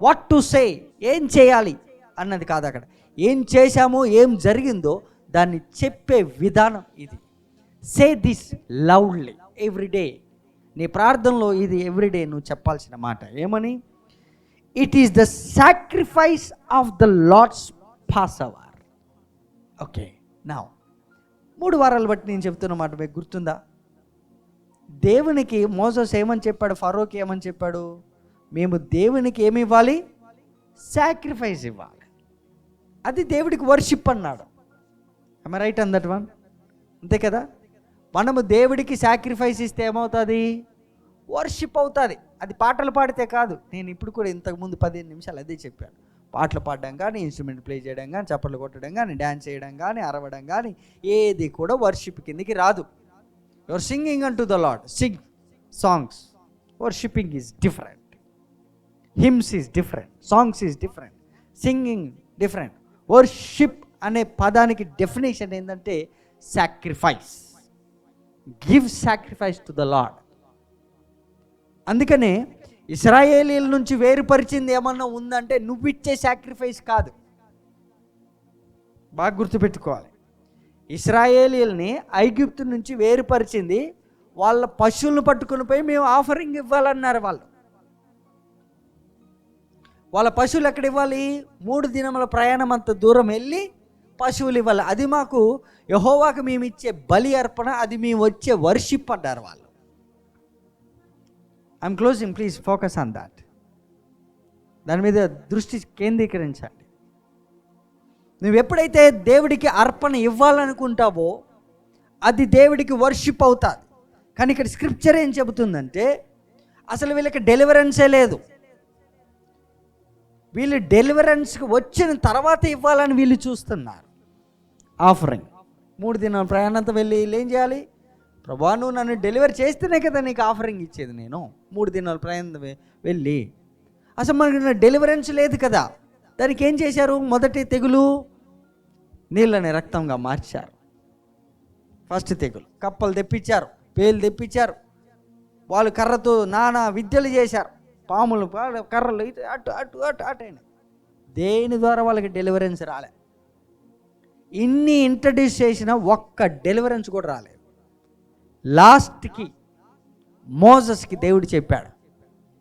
what to say. ఏం చేయాలి అన్నది కాదు, అక్కడ ఏం చేశామో, ఏం జరిగిందో దాన్ని చెప్పే విధానం ఇది. Say this loudly everyday. నీ ప్రార్థనలో ఇది ఎవ్రీడే నువ్వు చెప్పాల్సిన మాట. ఏమని? It is the sacrifice of the Lord's Passover. Okay, now 3 వారాలు బట్టి నేను చెప్తున్న మాట మీకు గుర్తుందా? దేవునికి మోసెస్ ఏమని చెప్పాడు? ఫరోకి ఏమని చెప్పాడు? మేము దేవునికి ఏమి ఇవ్వాలి? సాక్రిఫైస్ ఇవ్వాలి. అది దేవుడికి వర్షిప్ అన్నాడు. I am right on that one? అంతే కదా. మనము దేవుడికి సాక్రిఫైస్ ఇస్తే ఏమవుతుంది? వర్షిప్ అవుతుంది. అది పాటలు పాడితే కాదు. నేను ఇప్పుడు కూడా ఇంతకుముందు 15 నిమిషాలు అదే చెప్పాను. పాటలు పాడడం కానీ, ఇన్స్ట్రుమెంట్ ప్లే చేయడం కానీ, చప్పట్లు కొట్టడం కానీ, డ్యాన్స్ చేయడం కానీ, అరవడం కానీ ఏది కూడా వర్షిప్ కిందకి రాదు. Your singing unto the lord. Sing songs. Worshipping is different. Hymns is different. Songs is different. Singing different. Worship అనే పదానికి డెఫినేషన్ ఏంటంటే sacrifice. Give sacrifice to the lord. అందుకనే ఇశ్రాయేలీల నుంచి వేరుపరిచింది ఏమన్నా ఉందంటే నువ్వు ఇచ్చే సాక్రిఫైస్ కాదు. బాగా గుర్తుపెట్టుకోవాలి. ఇశ్రాయేలీల్ని ఐగుప్తు నుంచి వేరుపరిచింది వాళ్ళ పశువులను పట్టుకుని పోయి మేము ఆఫరింగ్ ఇవ్వాలన్నారు. వాళ్ళ పశువులు ఎక్కడ ఇవ్వాలి? 3 దినముల ప్రయాణం అంత దూరం వెళ్ళి పశువులు ఇవ్వాలి. అది మాకు యెహోవాకు మేము ఇచ్చే బలి అర్పణ, అది మేము వచ్చే వర్షిప్ అన్నారు వాళ్ళు. I'm closing, please focus on that. దాని మీద దృష్టి కేంద్రీకరించండి. నువ్వు ఎప్పుడైతే దేవుడికి అర్పణ ఇవ్వాలనుకుంటావో అది దేవుడికి వర్షిప్ అవుతుంది. కానీ ఇక్కడ స్క్రిప్చర్ ఏం చెబుతుందంటే అసలు వీళ్ళకి డెలివరెన్సే లేదు. వీళ్ళు డెలివరెన్స్కి వచ్చిన తర్వాత ఇవ్వాలని వీళ్ళు చూస్తున్నారు. ఆఫరింగ్ 3 దినాల ప్రయాణంతో వెళ్ళి వీళ్ళు ఏం చేయాలి? ప్రభువా నువ్వు నన్ను డెలివరీ చేస్తేనే కదా నీకు ఆఫరింగ్ ఇచ్చేది. నేను 3 దినాల ప్రయాణం వెళ్ళి అసలు మనకి డెలివరెన్స్ లేదు కదా. దానికి ఏం చేశారు? మొదటి తెగులు నీళ్ళని రక్తంగా మార్చారు. ఫస్ట్ తెగులు కప్పలు తెప్పించారు, పేలు తెప్పించారు. వాళ్ళు కర్రతో నానా విద్యలు చేశారు. పాములు, కర్రలు, ఇటు అటు అటు అటు అటు అయినా దేని ద్వారా వాళ్ళకి డెలివరెన్స్ రాలే. ఇన్ని ఇంట్రడ్యూస్ చేసిన ఒక్క డెలివరెన్స్ కూడా రాలేదు. లాస్ట్కి మోసెస్కి దేవుడు చెప్పాడు,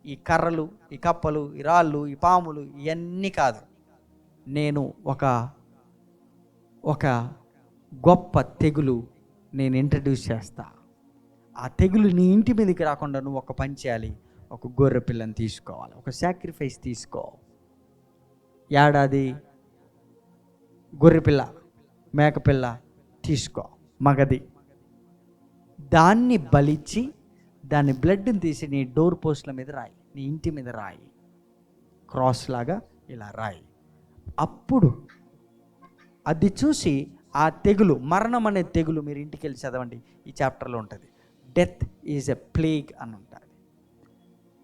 ఈ కర్రలు, ఈ కప్పలు, ఈ రాళ్ళు, ఈ పాములు ఇవన్నీ కాదు, నేను ఒక గొప్ప తెగులు నేను ఇంట్రడ్యూస్ చేస్తా. ఆ తెగులు నీ ఇంటి మీదకి రాకుండా నువ్వు ఒక పని చేయాలి. ఒక గొర్రె పిల్లని తీసుకోవాలి, ఒక సాక్రిఫైస్ తీసుకో. ఏడాది గొర్రెపిల్ల, మేకపిల్ల తీసుకో, మగది. దాన్ని బలిచ్చి దాని బ్లడ్ని తీసి నీ డోర్ పోస్ట్ల మీద రాయి, నీ ఇంటి మీద రాయి, క్రాస్ లాగా ఇలా రాయి. అప్పుడు అది చూసి ఆ తెగులు, మరణం అనే తెగులు, మీరు ఇంటికి వెళ్ళి చదవండి, ఈ చాప్టర్లో ఉంటుంది. డెత్ ఈజ్ ఎ ప్లేగ్ అని ఉంటుంది.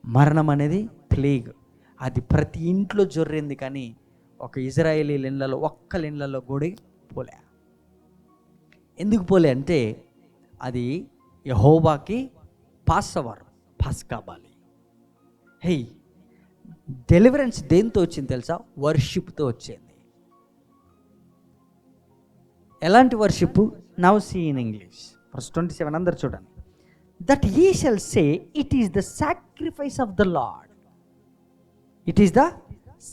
మరణం అనేది ప్లేగ్. అది ప్రతి ఇంట్లో జొర్రింది, కానీ ఒక ఇజ్రాయేలీల ఇళ్ళలో, ఒక్కల ఇళ్ళలో కూడా పోలే. ఎందుకు పోలే అంటే అది యెహోవాకి పాస్ఓవర్, పస్కా బలి. హే, డెలివరెన్స్ దేంతో వచ్చింది తెలుసా? వర్షిప్తో వచ్చింది. ఎలాంటి worship? Now see in English verse 27 అందరు చూడండి. That ye shall say it is the sacrifice of the Lord. It is the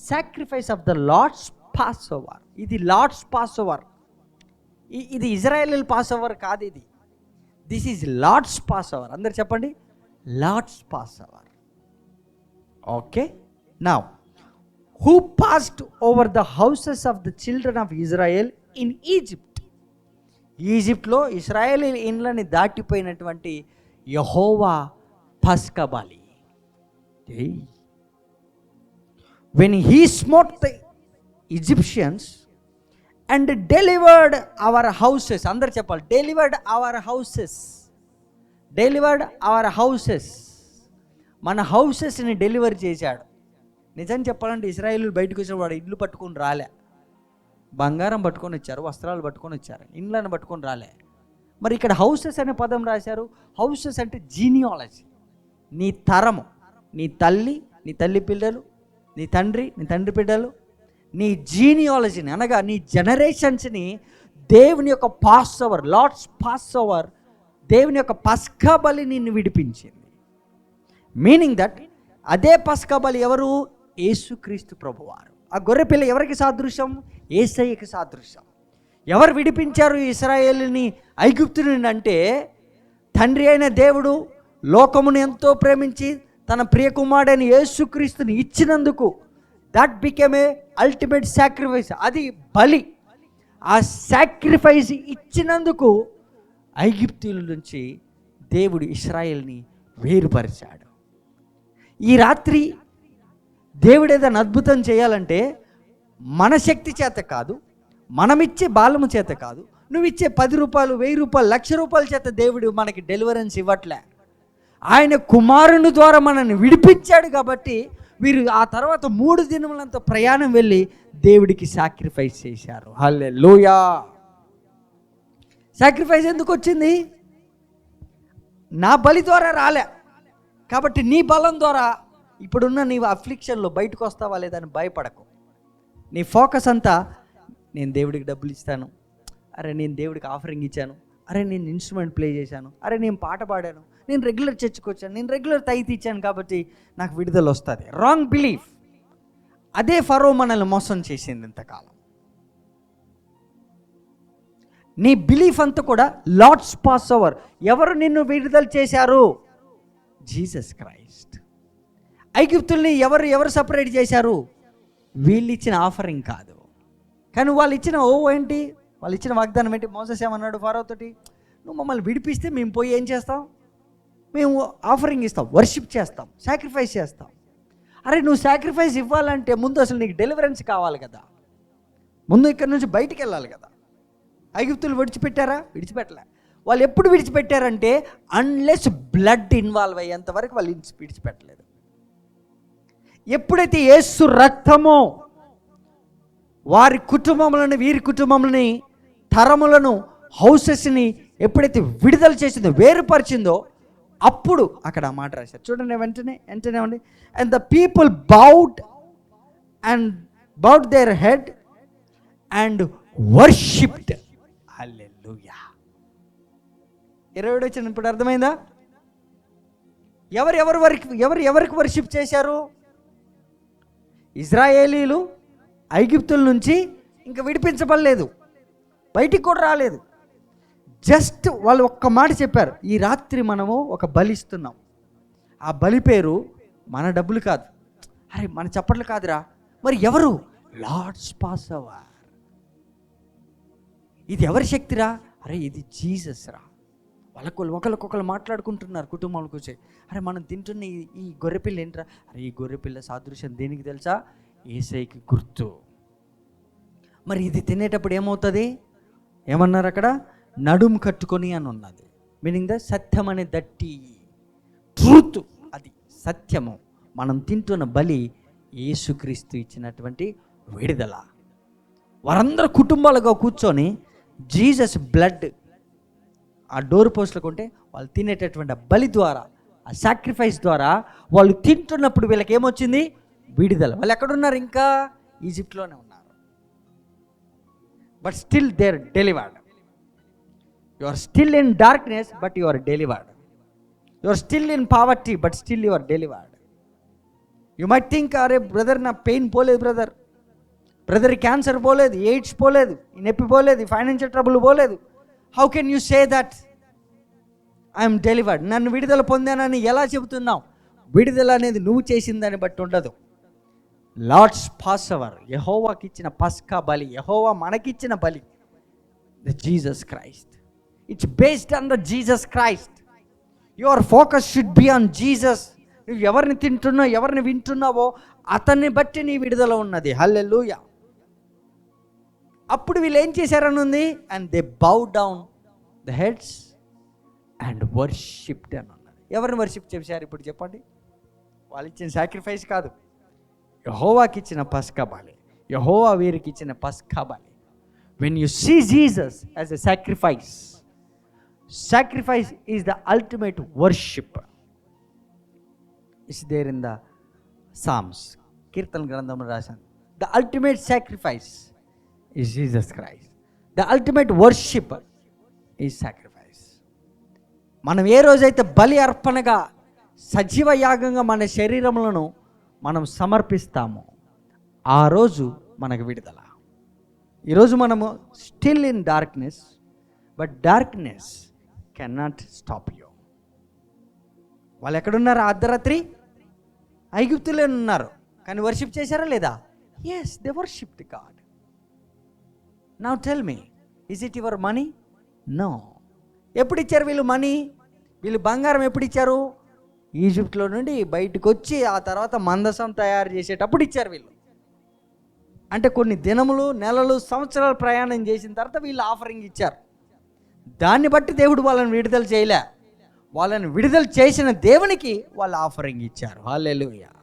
sacrifice of the Lord's Passover. ఇది లార్డ్స్ పాస్ఓవర్. ఇది ఇజ్రాయేల్ పాస్ఓవర్ కాదు, ఇది దిస్ ఈజ్ లార్డ్స్ పాస్ఓవర్. అందరు చెప్పండి, Lord's passover. Okay, now who passed over the houses of the children of Israel in Egypt. ఈజిప్ట్లో ఇశ్రాయేలీ ఇండ్లని దాటిపోయినటువంటి యెహోవా పస్కా బలి. when he smote the Egyptians and delivered our houses. అందరు చెప్పాలి, delivered our houses, delivered our houses. మన హౌసెస్ని deliver చేశాడు. నిజం చెప్పాలంటే ఇశ్రాయేలు బయటకు వచ్చిన వాడు ఇల్లు పట్టుకొని రాలే, బంగారం పట్టుకొని వచ్చారు, వస్త్రాలు పట్టుకొని వచ్చారు, ఇండ్లను పట్టుకొని రాలే. మరి ఇక్కడ హౌసెస్ అనే పదం రాశారు. హౌసెస్ అంటే జీనియాలజీ, నీ తరము, నీ తల్లి, నీ తల్లి పిల్లలు, నీ తండ్రి, నీ తండ్రి బిడ్డలు, నీ జీనియాలజీని అనగా నీ జనరేషన్స్ని దేవుని యొక్క పాస్ఓవర్, లార్డ్స్ పాస్ఓవర్, దేవుని యొక్క పస్కా బలి నిన్ను విడిపించింది. మీనింగ్ దట్ అదే పస్కా బలి ఎవరు? యేసుక్రీస్తు ప్రభువారు. ఆ గొర్రెపిల్ల ఎవరికి సాదృశ్యం? యేసయ్యకి సాదృశ్యం. ఎవరు విడిపించారు ఇశ్రాయేలుని ఐగుప్తు నుండి అంటే తండ్రి అయిన దేవుడు లోకమును ఎంతో ప్రేమించి తన ప్రియకుమారుడైన యేసుక్రీస్తుని ఇచ్చినందుకు that became a ultimate sacrifice. అది బలి. ఆ సాక్రిఫైస్ ఇచ్చినందుకు ఐగుప్తుల నుంచి దేవుడు ఇశ్రాయేల్ని వేరుపరిచాడు. ఈ రాత్రి దేవుడు ఏదైనా అద్భుతం చేయాలంటే మన శక్తి చేత కాదు, మనమిచ్చే బాలము చేత కాదు, నువ్వు ఇచ్చే 10 రూపాయలు, 1000 రూపాయలు, 1,00,000 రూపాయల చేత దేవుడు మనకి డెలివరెన్స్ ఇవ్వట్లే. ఆయన కుమారుని ద్వారా మనల్ని విడిపించాడు. కాబట్టి వీరు ఆ తర్వాత 3 దినములంత ప్రయాణం వెళ్ళి దేవుడికి సాక్రిఫైస్ చేశారు. హల్లెలూయా. సాక్రిఫైస్ ఎందుకు వచ్చింది? నా బలి ద్వారా రాలే, కాబట్టి నీ బలం ద్వారా ఇప్పుడున్న నీవు అఫ్లిక్షన్లో బయటకు వస్తావా లేదా అని భయపడకు. నీ ఫోకస్ అంతా నేను దేవుడికి డబ్బులు ఇస్తాను, అరే నేను దేవుడికి ఆఫరింగ్ ఇచ్చాను, అరే నేను ఇన్స్ట్రుమెంట్ ప్లే చేశాను, అరే నేను పాట పాడాను, నేను రెగ్యులర్ చర్చ్కి వచ్చాను, నేను రెగ్యులర్ తైతి ఇచ్చాను కాబట్టి నాకు విడుదల వస్తుంది. Wrong belief. అదే ఫరో మనల్ని మోసం చేసింది ఇంతకాలం. నీ బిలీఫ్ అంతా కూడా లార్డ్స్ పాస్ఓవర్. ఎవరు నిన్ను విడుదల చేశారు? Jesus Christ. ఐగుప్తుల్ని ఎవరు సపరేట్ చేశారు? వీళ్ళు ఇచ్చిన ఆఫరింగ్ కాదు, కానీ వాళ్ళు ఇచ్చిన ఏంటి? వాళ్ళు ఇచ్చిన వాగ్దానం ఏంటి? మోసెస్ ఏమన్నాడు ఫరోతోటి? నువ్వు మమ్మల్ని విడిపిస్తే మేము పోయి ఏం చేస్తాం? మేము ఆఫరింగ్ ఇస్తాం, వర్షిప్ చేస్తాం, సాక్రిఫైస్ చేస్తాం. అరే నువ్వు సాక్రిఫైస్ ఇవ్వాలంటే ముందు అసలు నీకు డెలివరెన్స్ కావాలి కదా, ముందు ఇక్కడ నుంచి బయటికి వెళ్ళాలి కదా. ఐగుప్తులు విడిచిపెట్టారా? విడిచిపెట్టలే. వాళ్ళు ఎప్పుడు విడిచిపెట్టారంటే అన్లెస్ బ్లడ్ ఇన్వాల్వ్ అయ్యేంత వరకు వాళ్ళు విడిచిపెట్టలేదు. ఎప్పుడైతే యేసు రక్తమో వారి కుటుంబములను, వీరి కుటుంబములని, తరములను, హౌసెస్ని ఎప్పుడైతే విడుదల చేసిందో, వేరుపరిచిందో, అప్పుడు అక్కడ ఆ మాట రాశారు. చూడండి, వెంటనే ఉంది. And the people bowed their head and worshipped. Hallelujah. 27 వచ్చిన ఇప్పుడు అర్థమైందా? ఎవరికి వర్షిప్ చేశారు? ఇజ్రాయేలీలు ఐగుప్తుల నుంచి ఇంకా విడిపించబడలేదు, బయటికి కూడా రాలేదు. జస్ట్ వాళ్ళు ఒక్క మాట చెప్పారు, ఈ రాత్రి మనము ఒక బలి ఇస్తున్నాం. ఆ బలి పేరు మన డబ్బులు కాదు, అరే మన చప్పట్లు కాదురా. మరి ఎవరు? Lord's Passover. ఇది ఎవరి శక్తిరా? అరే ఇది జీసస్ రా. ఒకరికొకరు మాట్లాడుకుంటున్నారు కుటుంబంలోకి వచ్చి, అరే మనం తింటున్న ఈ గొర్రెపిల్ల ఏంట్రా? అరే ఈ గొర్రెపిల్ల సాదృశ్యం దేనికి తెలుసా? యేసయ్యకి గుర్తు. మరి ఇది తినేటప్పుడు ఏమవుతుంది? ఏమన్నారు అక్కడ? నడుము కట్టుకొని అని ఉన్నది. మీనింగ్ ద సత్యం అనే దట్టి ట్రూత్, అది సత్యము. మనం తింటున్న బలి యేసుక్రీస్తు ఇచ్చినటువంటి విడుదల. వారందరూ కుటుంబాలుగా కూర్చొని జీసస్ బ్లడ్ ఆ డోర్ పోస్టులకు ఉంటే వాళ్ళు తినేటటువంటి బలి ద్వారా, ఆ సాక్రిఫైస్ ద్వారా వాళ్ళు తింటున్నప్పుడు వీళ్ళకి ఏమొచ్చింది? విడుదల. వాళ్ళు ఎక్కడున్నారు? ఇంకా ఈజిప్ట్లోనే ఉన్నారు. But still they are delivered. You are still in darkness but you are delivered. You are still in poverty but still you are delivered. You might think, అరే బ్రదర్ నా పెయిన్ పోలేదు, బ్రదర్ క్యాన్సర్ పోలేదు, AIDS పోలేదు, ఈ నొప్పి పోలేదు, financial trouble పోలేదు. How can you say that I'm delivered? నన్ను విడుదల పొందానని ఎలా చెబుతున్నావు? విడుదల అనేది నువ్వు చేసిన దాన్ని బట్టి ఉండదు. లార్డ్స్ పాస్ ఓవర్, యెహోవాకి ఇచ్చిన పస్కా బలి, యెహోవా మనకిచ్చిన బలి, the Jesus Christ. It's based on the Jesus Christ. Your focus should be on Jesus. నువ్వు ఎవరిని తింటున్నావు, ఎవరిని వింటున్నావో అతన్ని బట్టి నీ విడుదల ఉన్నది. హల్లెలూయా. అప్పుడు వీళ్ళు ఏం చేశారని ఉంది? And they bow down the heads and worshipped అని ఉన్నది. ఎవరిని వర్షిప్ చేశారు ఇప్పుడు చెప్పండి? వాళ్ళు ఇచ్చిన సాక్రిఫైస్ కాదు, యెహోవాకి ఇచ్చిన పస్కా బలి, యెహోవా వీరికి ఇచ్చిన పస్కా బలి. When you see Jesus as a sacrifice, sacrifice is the ultimate worship. It's there in the Psalms, కీర్తన గ్రంథంలో రాశాను. ద అల్టిమేట్ సాక్రిఫైస్ is Jesus Christ. The ultimate worship is sacrifice. మనం ఏ రోజైతే బలి అర్పణగా సజీవ యాగంగా మన శరీరములను మనం సమర్పిస్తామో ఆ రోజు మనకు విడుదల. ఈరోజు మనము still in darkness, but darkness can not stop you. వాళ్ళు ఎక్కడున్నారు? అర్ధరాత్రి ఐగుప్తులో ఉన్నారు, కానీ వర్షిప్ చేశారా లేదా? Yes, they worshipped God. Now tell me, is it your money? No. ఎప్పుడు ఇచ్చారు వీళ్ళు మనీ? వీళ్ళు బంగారం ఎప్పుడు ఇచ్చారు? ఈజిప్ట్లో నుండి బయటకు వచ్చి ఆ తర్వాత మందసం తయారు చేసేటప్పుడు ఇచ్చారు వీళ్ళు. అంటే కొన్ని దినములు, నెలలు, సంవత్సరాలు ప్రయాణం చేసిన తర్వాత వీళ్ళు ఆఫరింగ్ ఇచ్చారు. దాన్ని బట్టి దేవుడు వాళ్ళని విడుదల చేయలే. వాళ్ళని విడుదల చేసిన దేవునికి వాళ్ళు ఆఫరింగ్ ఇచ్చారు. హల్లెలూయా.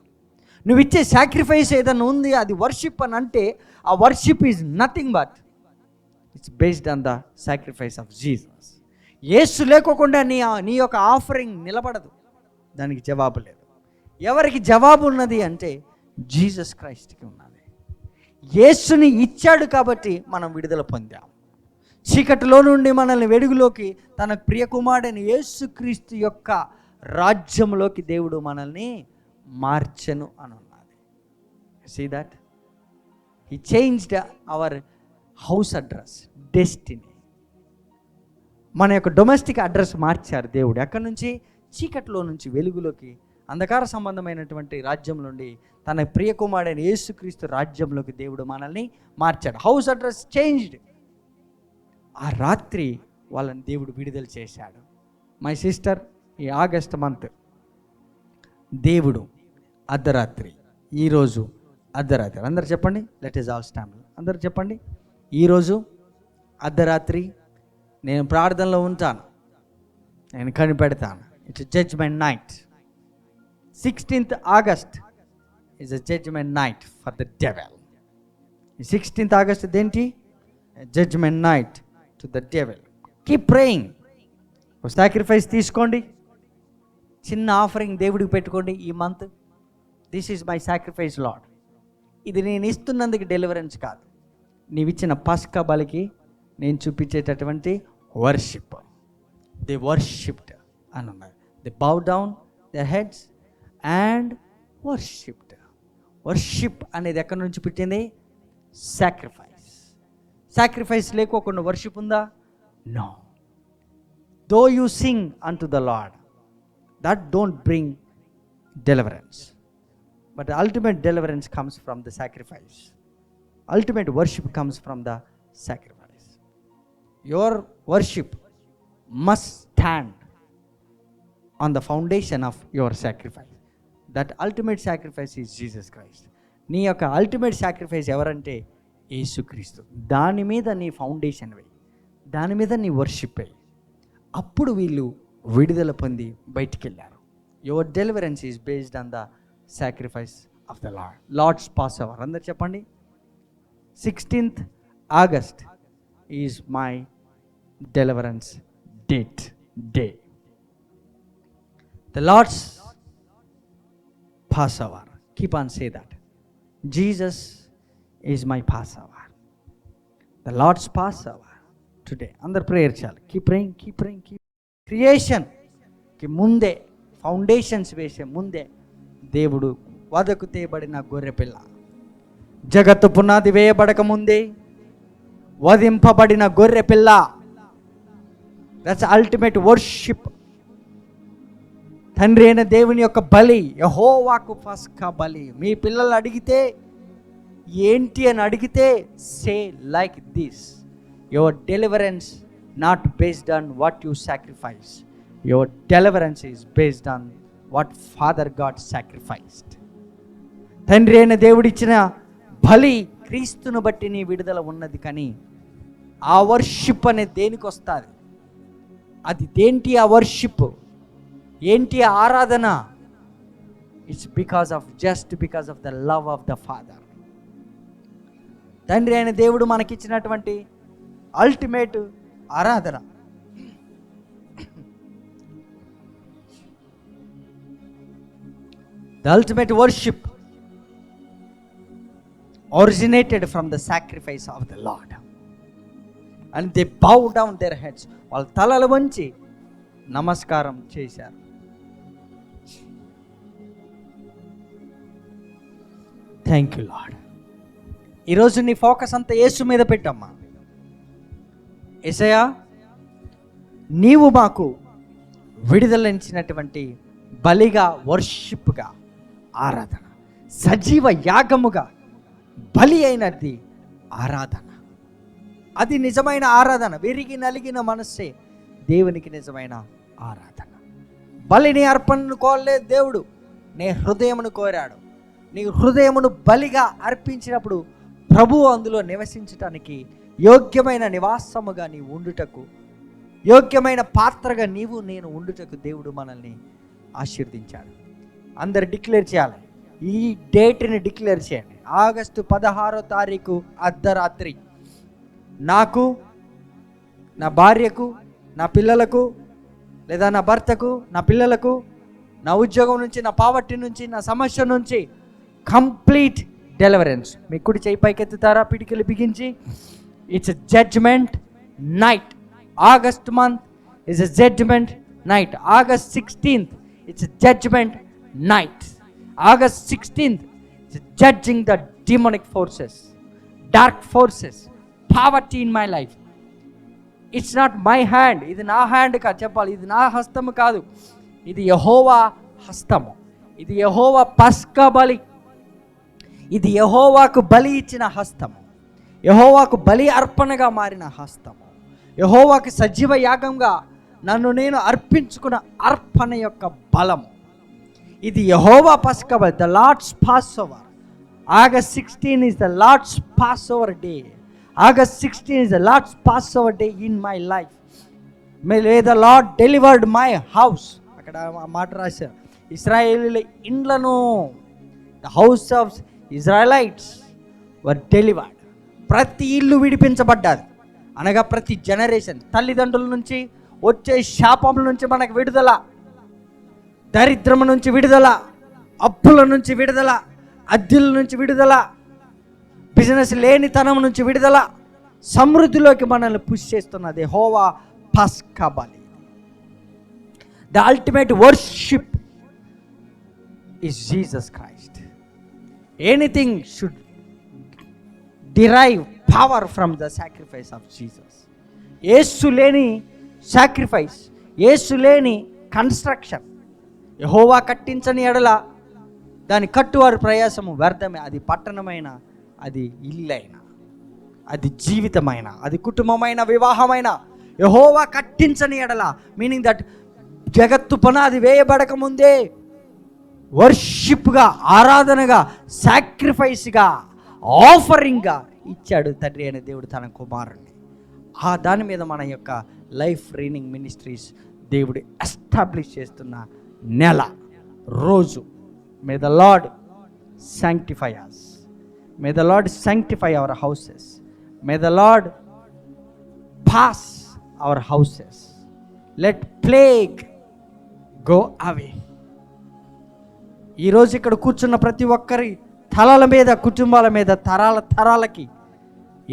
నువ్వు ఇచ్చే సాక్రిఫైస్ ఏదైనా ఉంది, అది వర్షిప్ అని అంటే ఆ worship is nothing but it's based on the sacrifice of Jesus. Yesu లేకోకుండా నీ యొక్క ఆఫరింగ్ నిలబడదు, దానికి జవాబు లేదు. ఎవరికి జవాబు ఉన్నది అంటే జీసస్ క్రైస్ట్కి ఉన్నది. యేసుని ఇచ్చాడు కాబట్టి మనం విడుదల పొందాం. చీకటిలో నుండి మనల్ని వెలుగులోకి తన ప్రియకుమారుడైన యేసుక్రీస్తు యొక్క రాజ్యంలోకి దేవుడు మనల్ని మార్చెను అని ఉన్నది. See that he changed our house address, destiny. మన యొక్క డొమెస్టిక్ అడ్రస్ మార్చారు దేవుడు. ఎక్కడి నుంచి? చీకటిలో నుంచి వెలుగులోకి, అంధకార సంబంధమైనటువంటి రాజ్యం నుండి తన ప్రియకుమారుడైన యేసుక్రీస్తు రాజ్యంలోకి దేవుడు మనల్ని మార్చాడు. House address changed. ఆ రాత్రి వాళ్ళని దేవుడు విడుదల చేశాడు. మై సిస్టర్, ఈ ఆగస్ట్ మంత్ దేవుడు అర్ధరాత్రి, ఈరోజు అర్ధరాత్రి, అందరు చెప్పండి, లెట్ ఇస్ ఆల్ స్టాండ్. అందరు చెప్పండి, ఈరోజు అర్ధరాత్రి నేను ప్రార్థనలో ఉంటాను, నేను కనిపెడతాను. It's judgement night. 16th August is a judgment night for the devil. 16th August దేంటి? Judgement night to the devil. Keep praying. ఒక సాక్రిఫైస్ తీసుకోండి, చిన్న ఆఫరింగ్ దేవుడికి పెట్టుకోండి. ఈ month this is my sacrifice Lord. ఇది నేను ఇస్తున్నందుకు డెలివరెన్స్ కాదు, నీవిచ్చిన పస్కా బలికి నేను చూపించేటటువంటి వర్షిప్. ది వర్షిప్డ్ అని ఉన్నారు. They bow down their heads and worshipped. Worship అనేది ఎక్కడి నుంచి పుట్టింది? సాక్రిఫైస్. సాక్రిఫైస్ లేకోకుండా వర్షిప్ ఉందా? No. Though you sing unto the lord, that don't bring deliverance, but ultimate deliverance comes from the sacrifice. Ultimate worship comes from the sacrifice. Your worship must stand on the foundation of your sacrifice. That ultimate sacrifice is Jesus Christ. నీ యొక్క ultimate sacrifice ఎవరంటే యేసుక్రీస్తు. దాని మీద నీ foundation వేయి, దాని మీద నీ వర్షిప్ వేయి. అప్పుడు వీళ్ళు విడుదల పొంది బయటికి వెళ్ళారు. Your deliverance is based on the sacrifice of the Lord. Lord's Passover అందరు చెప్పండి. 16th August is my deliverance day. The Lord's Passover. Keep on say that. Jesus is my Passover. The Lord's Passover today. Under prayer chal. Keep praying. Creation ki munde foundations వేసే ముందే దేవుడు వదకు తేబడిన గొర్రెపిల్ల, జగత్తు పునాది వేయబడక ముందే వధింపబడిన గొర్రెపిల్ల. That's ultimate worship. తండ్రి అయిన దేవుని యొక్క బలి, యెహోవాకు పస్కా బలి. మీ పిల్లలు అడిగితే ఏంటి అని అడిగితే say like this, your deliverance not based on what you sacrifice, your deliverance is based on what father God sacrificed. తండ్రి అయిన దేవుడిచ్చిన బలి క్రీస్తును బట్టి నీ విడుదల ఉన్నది. కానీ ఆ వర్షిప్ అనేది దేనికి వస్తుంది? అది దేంటి ఆ వర్షిప్? ఏంటి ఆరాధన? It's just because of the love of the father. తండ్రి అయిన దేవుడు మనకిచ్చినటువంటి అల్టిమేట్ ఆరాధన. The ultimate worship originated from the sacrifice of the Lord, and they bow down their heads. వాళ్ళ తలలు వంచి నమస్కారం చేశారు. Thank you lord. ఈరోజు నీ ఫోకస్ అంతా యేసు మీద పెట్టమ్మా. యేసయ్యా, నీవు మాకు విడుదలించినటువంటి బలిగా, వర్షిప్గా, ఆరాధన, సజీవ యాగముగా బలి అయినది ఆరాధన. అది నిజమైన ఆరాధన. విరిగి నలిగిన మనస్సే దేవునికి నిజమైన ఆరాధన. బలిని అర్పణను కోరలేదు దేవుడు, నీ హృదయమును కోరాడు. నీ హృదయమును బలిగా అర్పించినప్పుడు ప్రభువు అందులో నివసించటానికి యోగ్యమైన నివాసముగా నీ ఉండుటకు, యోగ్యమైన పాత్రగా నీవు నేను ఉండుటకు దేవుడు మనల్ని ఆశీర్వదించాడు. అందరు డిక్లేర్ చేయాలి. ఈ డేట్ని డిక్లేర్ చేయండి. ఆగస్టు 16వ తారీఖు అర్ధరాత్రి నాకు, నా భార్యకు, నా పిల్లలకు, లేదా నా భర్తకు, నా పిల్లలకు, నా ఉద్యోగం నుంచి, నా పావర్టీ నుంచి, నా సమస్య నుంచి కంప్లీట్ డెలివరెన్స్. మీ కుడి చేయి పైకెత్తుతారా? పిడికిలు బిగించి. It's a judgement night. August month is a judgement night. August 16th it's a judgement night. August 16th is judging the demonic forces, dark forces, poverty in my life. It's not my hand. ఇది నా hand కాదు. చెప్పాలి, ఇది నా హస్తము కాదు, ఇది యెహోవా హస్తము. ఇది యెహోవా పస్కా బలి. ఇది యెహోవాకు బలి ఇచ్చిన హస్తము, యెహోవాకు బలి అర్పణగా మారిన హస్తము, యెహోవాకు సజీవ యాగంగా నన్ను నేను అర్పించుకున్న అర్పణ యొక్క బలము. ఇది యెహోవా పస్కా బలి. The Lord's Passover. August 16 is the Lord's Passover day. August 16 is the Lord's Passover day in my life. May the Lord delivered my house. అక్కడ మాట రాశారు, ఇశ్రాయేలీల ఇండ్లను, the house of Israelites were delivered. ప్రతి ఇల్లు విడిపించబడ్డాది. అనగా ప్రతి generation, తల్లిదండ్రుల నుంచి వచ్చే శాపముల నుంచి మనకు విడుదల, దరిద్రము నుంచి విడుదల, అప్పుల నుంచి విడుదల, అద్దెల నుంచి విడుదల, బిజినెస్ లేనితనం నుంచి విడుదల, సమృద్ధిలోకి మనల్ని పుష్ చేస్తున్నది యెహోవా పస్కా బలి. The ultimate worship is Jesus Christ. Anything should derive power from the sacrifice of Jesus. Yesu లేని సాక్రిఫైస్, యేసు లేని కన్స్ట్రక్షన్, యెహోవా కట్టించని ఎడల దాని కట్టువారి ప్రయాసము వ్యర్థమే. అది పట్టణమైన, అది ఇల్లైనా. అది జీవితమైన, అది కుటుంబమైన, వివాహమైన యెహోవా కట్టించని ఎడల, మీనింగ్ దట్ జగత్తు పునాది వేయబడక ముందే వర్షిప్గా, ఆరాధనగా, సాక్రిఫైస్గా, ఆఫరింగ్గా ఇచ్చాడు తండ్రి అయిన దేవుడు తన కుమారుణ్ణి. ఆ దాని మీద మన యొక్క లైఫ్ ట్రైనింగ్ మినిస్ట్రీస్ దేవుడు ఎస్టాబ్లిష్ చేస్తున్న నెల, రోజు. May the lord sanctify us. May the Lord sanctify our houses. May the Lord pass our houses. Let plague go away. ఈరోజు ఇక్కడ కూర్చున్న ప్రతి ఒక్కరి తలల మీద, కుటుంబాల మీద, తరాలకి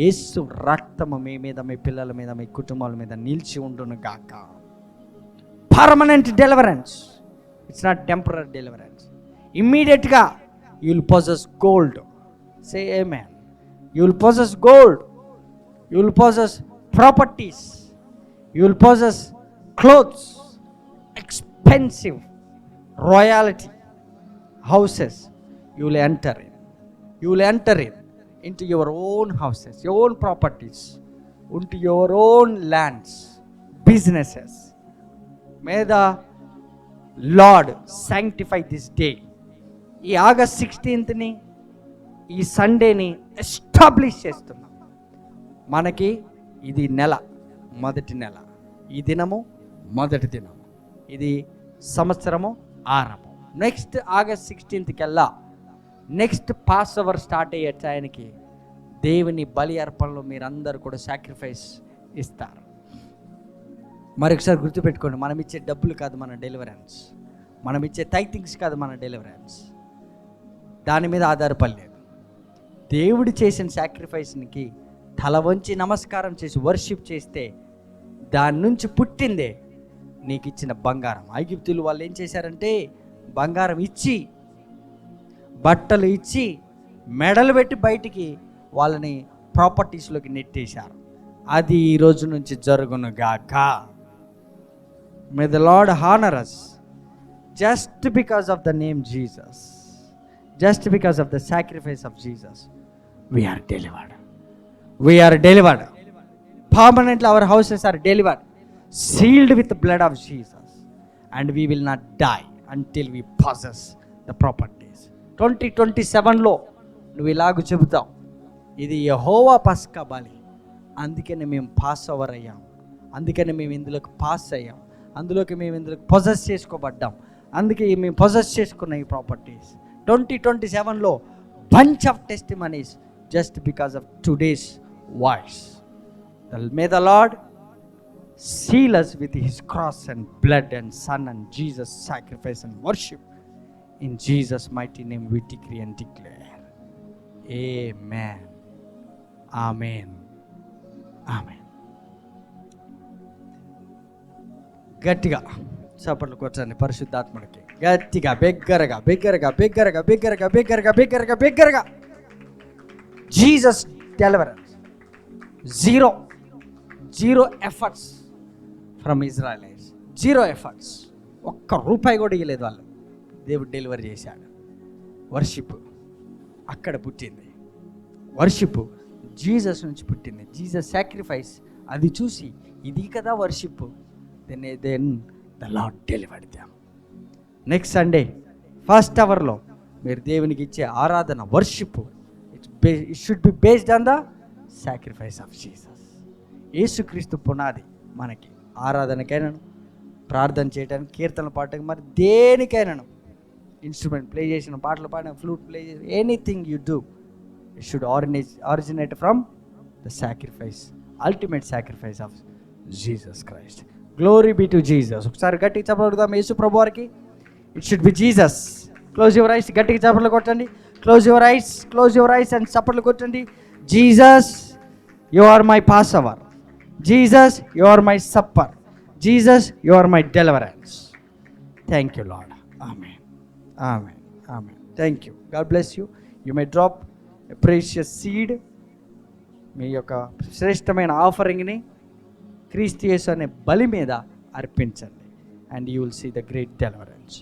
యేసు రక్తము మీ మీద, మీ పిల్లల మీద, మీ కుటుంబాల మీద నిలిచి ఉండును గాక. Permanent deliverance. It's not temporary deliverance. ఇమ్మీడియట్గా you will possess gold. Say amen. You will possess gold. You will possess properties. You will possess clothes, expensive royalty, houses. You will enter in. You will enter in into your own houses, your own properties, into your own lands, businesses. May the Lord sanctify this day. ఈ August 16ని, ఈ సండేని establish చేస్తున్నాం. మనకి ఇది నెల, మొదటి నెల. ఈ దినము మొదటి దినము. ఇది సంవత్సరము ఆరంభం. నెక్స్ట్ ఆగస్ట్ 16కెల్లా నెక్స్ట్ పాస్ ఓవర్ స్టార్ట్ అయ్యే టైంకి దేవుని బలి అర్పణలో మీరందరూ కూడా సాక్రిఫైస్ ఇస్తారు. మరొకసారి గుర్తుపెట్టుకోండి, మనం ఇచ్చే డబ్బులు కాదు మన డెలివరెన్స్. మనం ఇచ్చే టైథింగ్స్ కాదు మన డెలివరెన్స్. దాని మీద ఆధారపడలేదు. దేవుడు చేసిన సాక్రిఫైస్కి తల వంచి నమస్కారం చేసి వర్షిప్ చేస్తే దాని నుంచి పుట్టిందే నీకు ఇచ్చిన బంగారం. ఐగుప్తులు వాళ్ళు ఏం చేశారంటే బంగారం ఇచ్చి, బట్టలు ఇచ్చి, మెడలు పెట్టి బయటికి వాళ్ళని ప్రాపర్టీస్లోకి నెట్టేశారు. అది ఈ రోజు నుంచి జరుగును గాక. May the lord honour us just because of the name Jesus. Just because of the sacrifice of Jesus, we are delivered. We are delivered. Permanently our houses are delivered, sealed with the blood of Jesus, and we will not die until we possess the properties. 2027లో నువ్వు ఇలాగ చెబుతావు, ఇది యెహోవా పస్కా బలి. అందుకని మేము pass over అయ్యాం. అందుకని మేము ఇందులోకి పాస్ అయ్యాం. అందులోకి మేము ఇందులోకి పొజెస్ చేసుకోబడ్డాం. అందుకే మేము పొజెస్ చేసుకున్న ఈ properties 2027లో bunch of testimonies just because of today's voice. May the Lord seal us with his cross and blood and son and Jesus sacrifice and worship. In Jesus mighty name we decree and declare. Amen. Amen. Amen. గట్టిగా చప్పట్లు కొట్టండి పరిశుద్ధాత్మడికి. గట్టిగా, బిగ్గరగా, బిగ్గరగా, బిగ్గరగా, బిగ్గరగా, బిగ్గరగా, బిగ్గరగా, బిగ్గరగా. Jesus deliverance. Zero efforts from Israelites. 0 efforts. ఒక్క రూపాయి కూడా ఇవ్వలేదు వాళ్ళు. దేవుడు డెలివరీ చేశాడు. వర్షిప్ అక్కడ పుట్టింది. వర్షిప్ జీసస్ నుంచి పుట్టింది. జీసస్ సాక్రిఫైస్ అది చూసి ఇది కదా worship. Then the Lord delivered them. Next Sunday first అవర్లో మీరు దేవునికి ఇచ్చే ఆరాధన, worship, it should be based on the sacrifice of Jesus. యేసుక్రీస్తు పునాది మనకి ఆరాధనకైనాను, ప్రార్థన చేయడానికి, కీర్తనలు పాడటానికి, మరి దేనికైనాను, ఇన్స్ట్రుమెంట్ ప్లే చేసిన, పాటలు పాడిన, ఫ్లూట్ ప్లే చేసిన, anything you do, it should originate from the sacrifice, ultimate sacrifice of Jesus Christ. Glory be to Jesus. ఒకసారి గట్టిగా చెప్పగలుగుతాం యేసు ప్రభు వారికి. It should be Jesus. Close your eyes. గట్టిగా చప్పట్లు కొట్టండి. Close your eyes, close your eyes and చప్పట్లు కొట్టండి. Jesus, you are my Passover. Jesus, you are my supper. Jesus, you are my deliverance. Thank you Lord. Amen, amen, amen. Thank you. God bless you. You may drop a precious seed. మీ యొక్క శ్రేష్టమైన ఆఫరింగ్ని క్రీస్తు యేసు అనే బలి మీద అర్పించండి. And you will see the great deliverance.